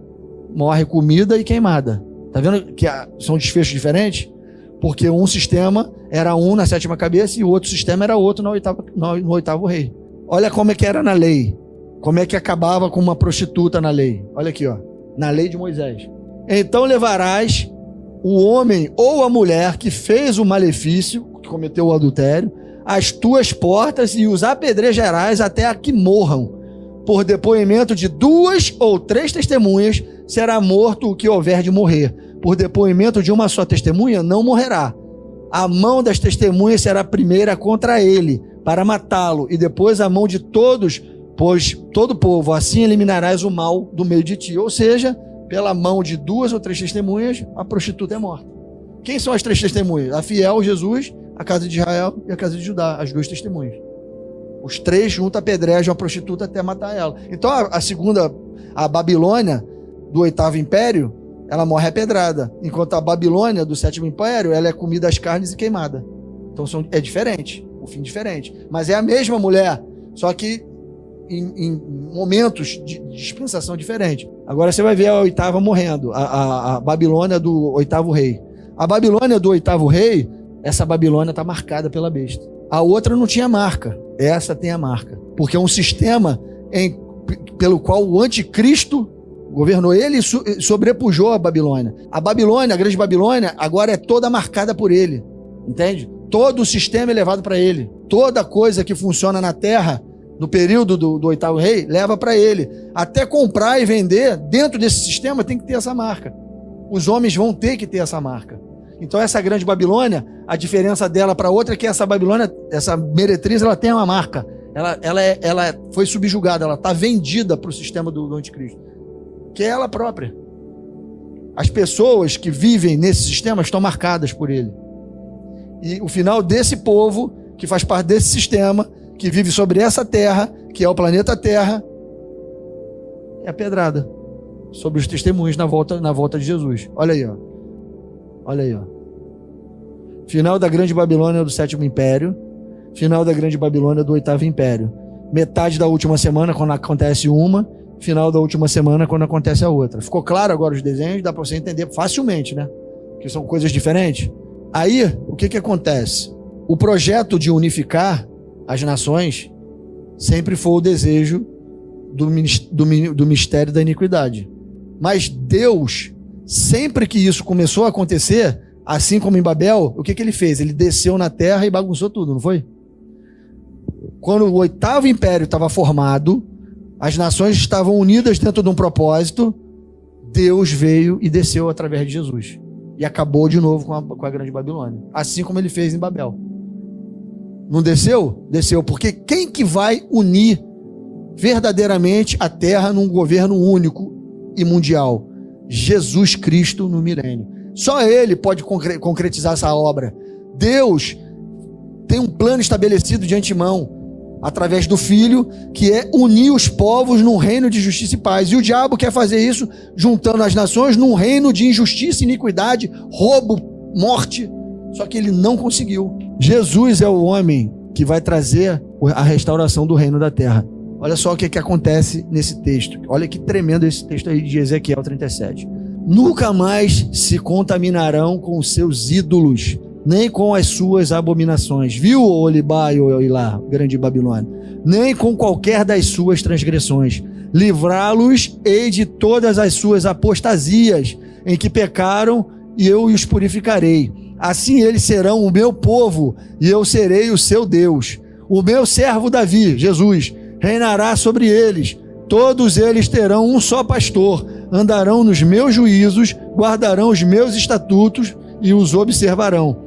morre comida e queimada. Tá vendo que são desfechos diferentes? Porque um sistema era um na 7ª cabeça e o outro sistema era outro no 8º rei. Olha como é que era na lei. Como é que acabava com uma prostituta na lei. Olha aqui, ó. Na lei de Moisés. Então levarás o homem ou a mulher que fez o malefício, que cometeu o adultério, às tuas portas e os apedrejarás até a que morram. Por depoimento de 2 ou 3 testemunhas será morto o que houver de morrer. Por depoimento de uma só testemunha não morrerá. A mão das testemunhas será primeira contra ele, para matá-lo, e depois a mão de todos, pois todo povo, assim eliminarás o mal do meio de ti. Ou seja, pela mão de 2 ou 3 testemunhas, a prostituta é morta. Quem são as 3 testemunhas? A fiel, Jesus, a casa de Israel e a casa de Judá, as 2 testemunhas. Os 3 juntos apedrejam a prostituta até matar ela. Então a segunda, a Babilônia, do 8º império, ela morre apedrada. Enquanto a Babilônia, do 7º império, ela é comida às carnes e queimada. Então é diferente, o fim diferente. Mas é a mesma mulher, só que em momentos de dispensação diferentes. Agora você vai ver a 8ª morrendo, a Babilônia do 8º rei. A Babilônia do 8º rei, essa Babilônia está marcada pela besta. A outra não tinha marca, essa tem a marca. Porque é um sistema pelo qual o anticristo governou ele e sobrepujou a Babilônia. A Babilônia, a grande Babilônia, agora é toda marcada por ele. Entende? Todo o sistema é levado para ele. Toda coisa que funciona na terra, no período do 8º rei, leva para ele. Até comprar e vender, dentro desse sistema, tem que ter essa marca. Os homens vão ter que ter essa marca. Então essa grande Babilônia, a diferença dela para outra é que essa Babilônia, essa meretriz, ela tem uma marca. Ela foi subjugada, ela está vendida para o sistema do anticristo, que é ela própria. As pessoas que vivem nesse sistema estão marcadas por ele. E o final desse povo, que faz parte desse sistema, que vive sobre essa terra, que é o planeta Terra, é a pedrada sobre os testemunhos na volta de Jesus. Olha aí, ó. Olha aí, ó. Final da grande Babilônia do 7º império. Final da grande Babilônia do 8º império. Metade da última semana, quando acontece uma. Final da última semana, quando acontece a outra. Ficou claro agora os desenhos? Dá para você entender facilmente, né? Que são coisas diferentes. Aí, o que acontece? O projeto de unificar as nações sempre foi o desejo do mistério da iniquidade. Mas Deus, sempre que isso começou a acontecer, assim como em Babel, o que ele fez? Ele desceu na terra e bagunçou tudo, não foi? Quando o 8º império estava formado, as nações estavam unidas dentro de um propósito, Deus veio e desceu através de Jesus. E acabou de novo com a grande Babilônia. Assim como ele fez em Babel. Não desceu? Desceu. Porque quem que vai unir verdadeiramente a terra num governo único e mundial. Jesus Cristo no milênio. Só Ele pode concretizar essa obra. Deus tem um plano estabelecido de antemão, através do Filho, que é unir os povos num reino de justiça e paz. E o diabo quer fazer isso juntando as nações num reino de injustiça, iniquidade, roubo, morte. Só que ele não conseguiu. Jesus é o homem que vai trazer a restauração do reino da terra. Olha só o que acontece nesse texto. Olha que tremendo esse texto aí de Ezequiel 37. Nunca mais se contaminarão com os seus ídolos, nem com as suas abominações. Viu, Olibá e Oilá, grande Babilônia? Nem com qualquer das suas transgressões. Livrá-los ei de todas as suas apostasias em que pecaram, e eu os purificarei. Assim eles serão o meu povo, e eu serei o seu Deus. O meu servo Davi, Jesus, reinará sobre eles. Todos eles terão um só pastor, andarão nos meus juízos, guardarão os meus estatutos e os observarão.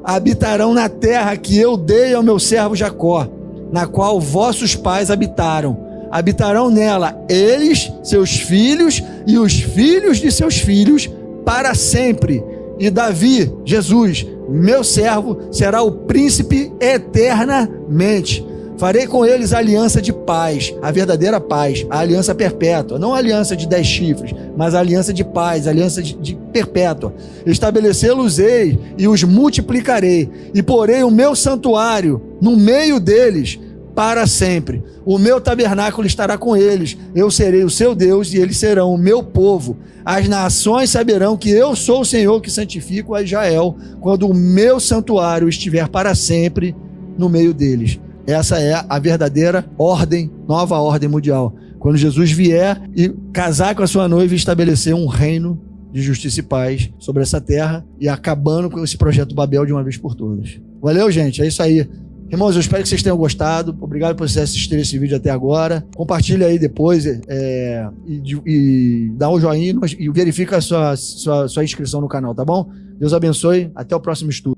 Habitarão na terra que eu dei ao meu servo Jacó, na qual vossos pais habitaram. Habitarão nela eles, seus filhos e os filhos de seus filhos para sempre. E Davi, Jesus, meu servo, será o príncipe eternamente. Farei com eles a aliança de paz, a verdadeira paz, a aliança perpétua, não a aliança de 10 chifres, mas a aliança de paz, a aliança de perpétua. Estabelecê-los-ei e os multiplicarei, e porei o meu santuário no meio deles para sempre. O meu tabernáculo estará com eles, eu serei o seu Deus e eles serão o meu povo. As nações saberão que eu sou o Senhor que santifico a Israel, quando o meu santuário estiver para sempre no meio deles. Essa é a verdadeira ordem, nova ordem mundial. Quando Jesus vier e casar com a sua noiva e estabelecer um reino de justiça e paz sobre essa terra e acabando com esse projeto Babel de uma vez por todas. Valeu, gente? É isso aí. Irmãos, eu espero que vocês tenham gostado. Obrigado por vocês assistirem esse vídeo até agora. Compartilha aí depois e dá um joinha e verifica a sua inscrição no canal, tá bom? Deus abençoe. Até o próximo estudo.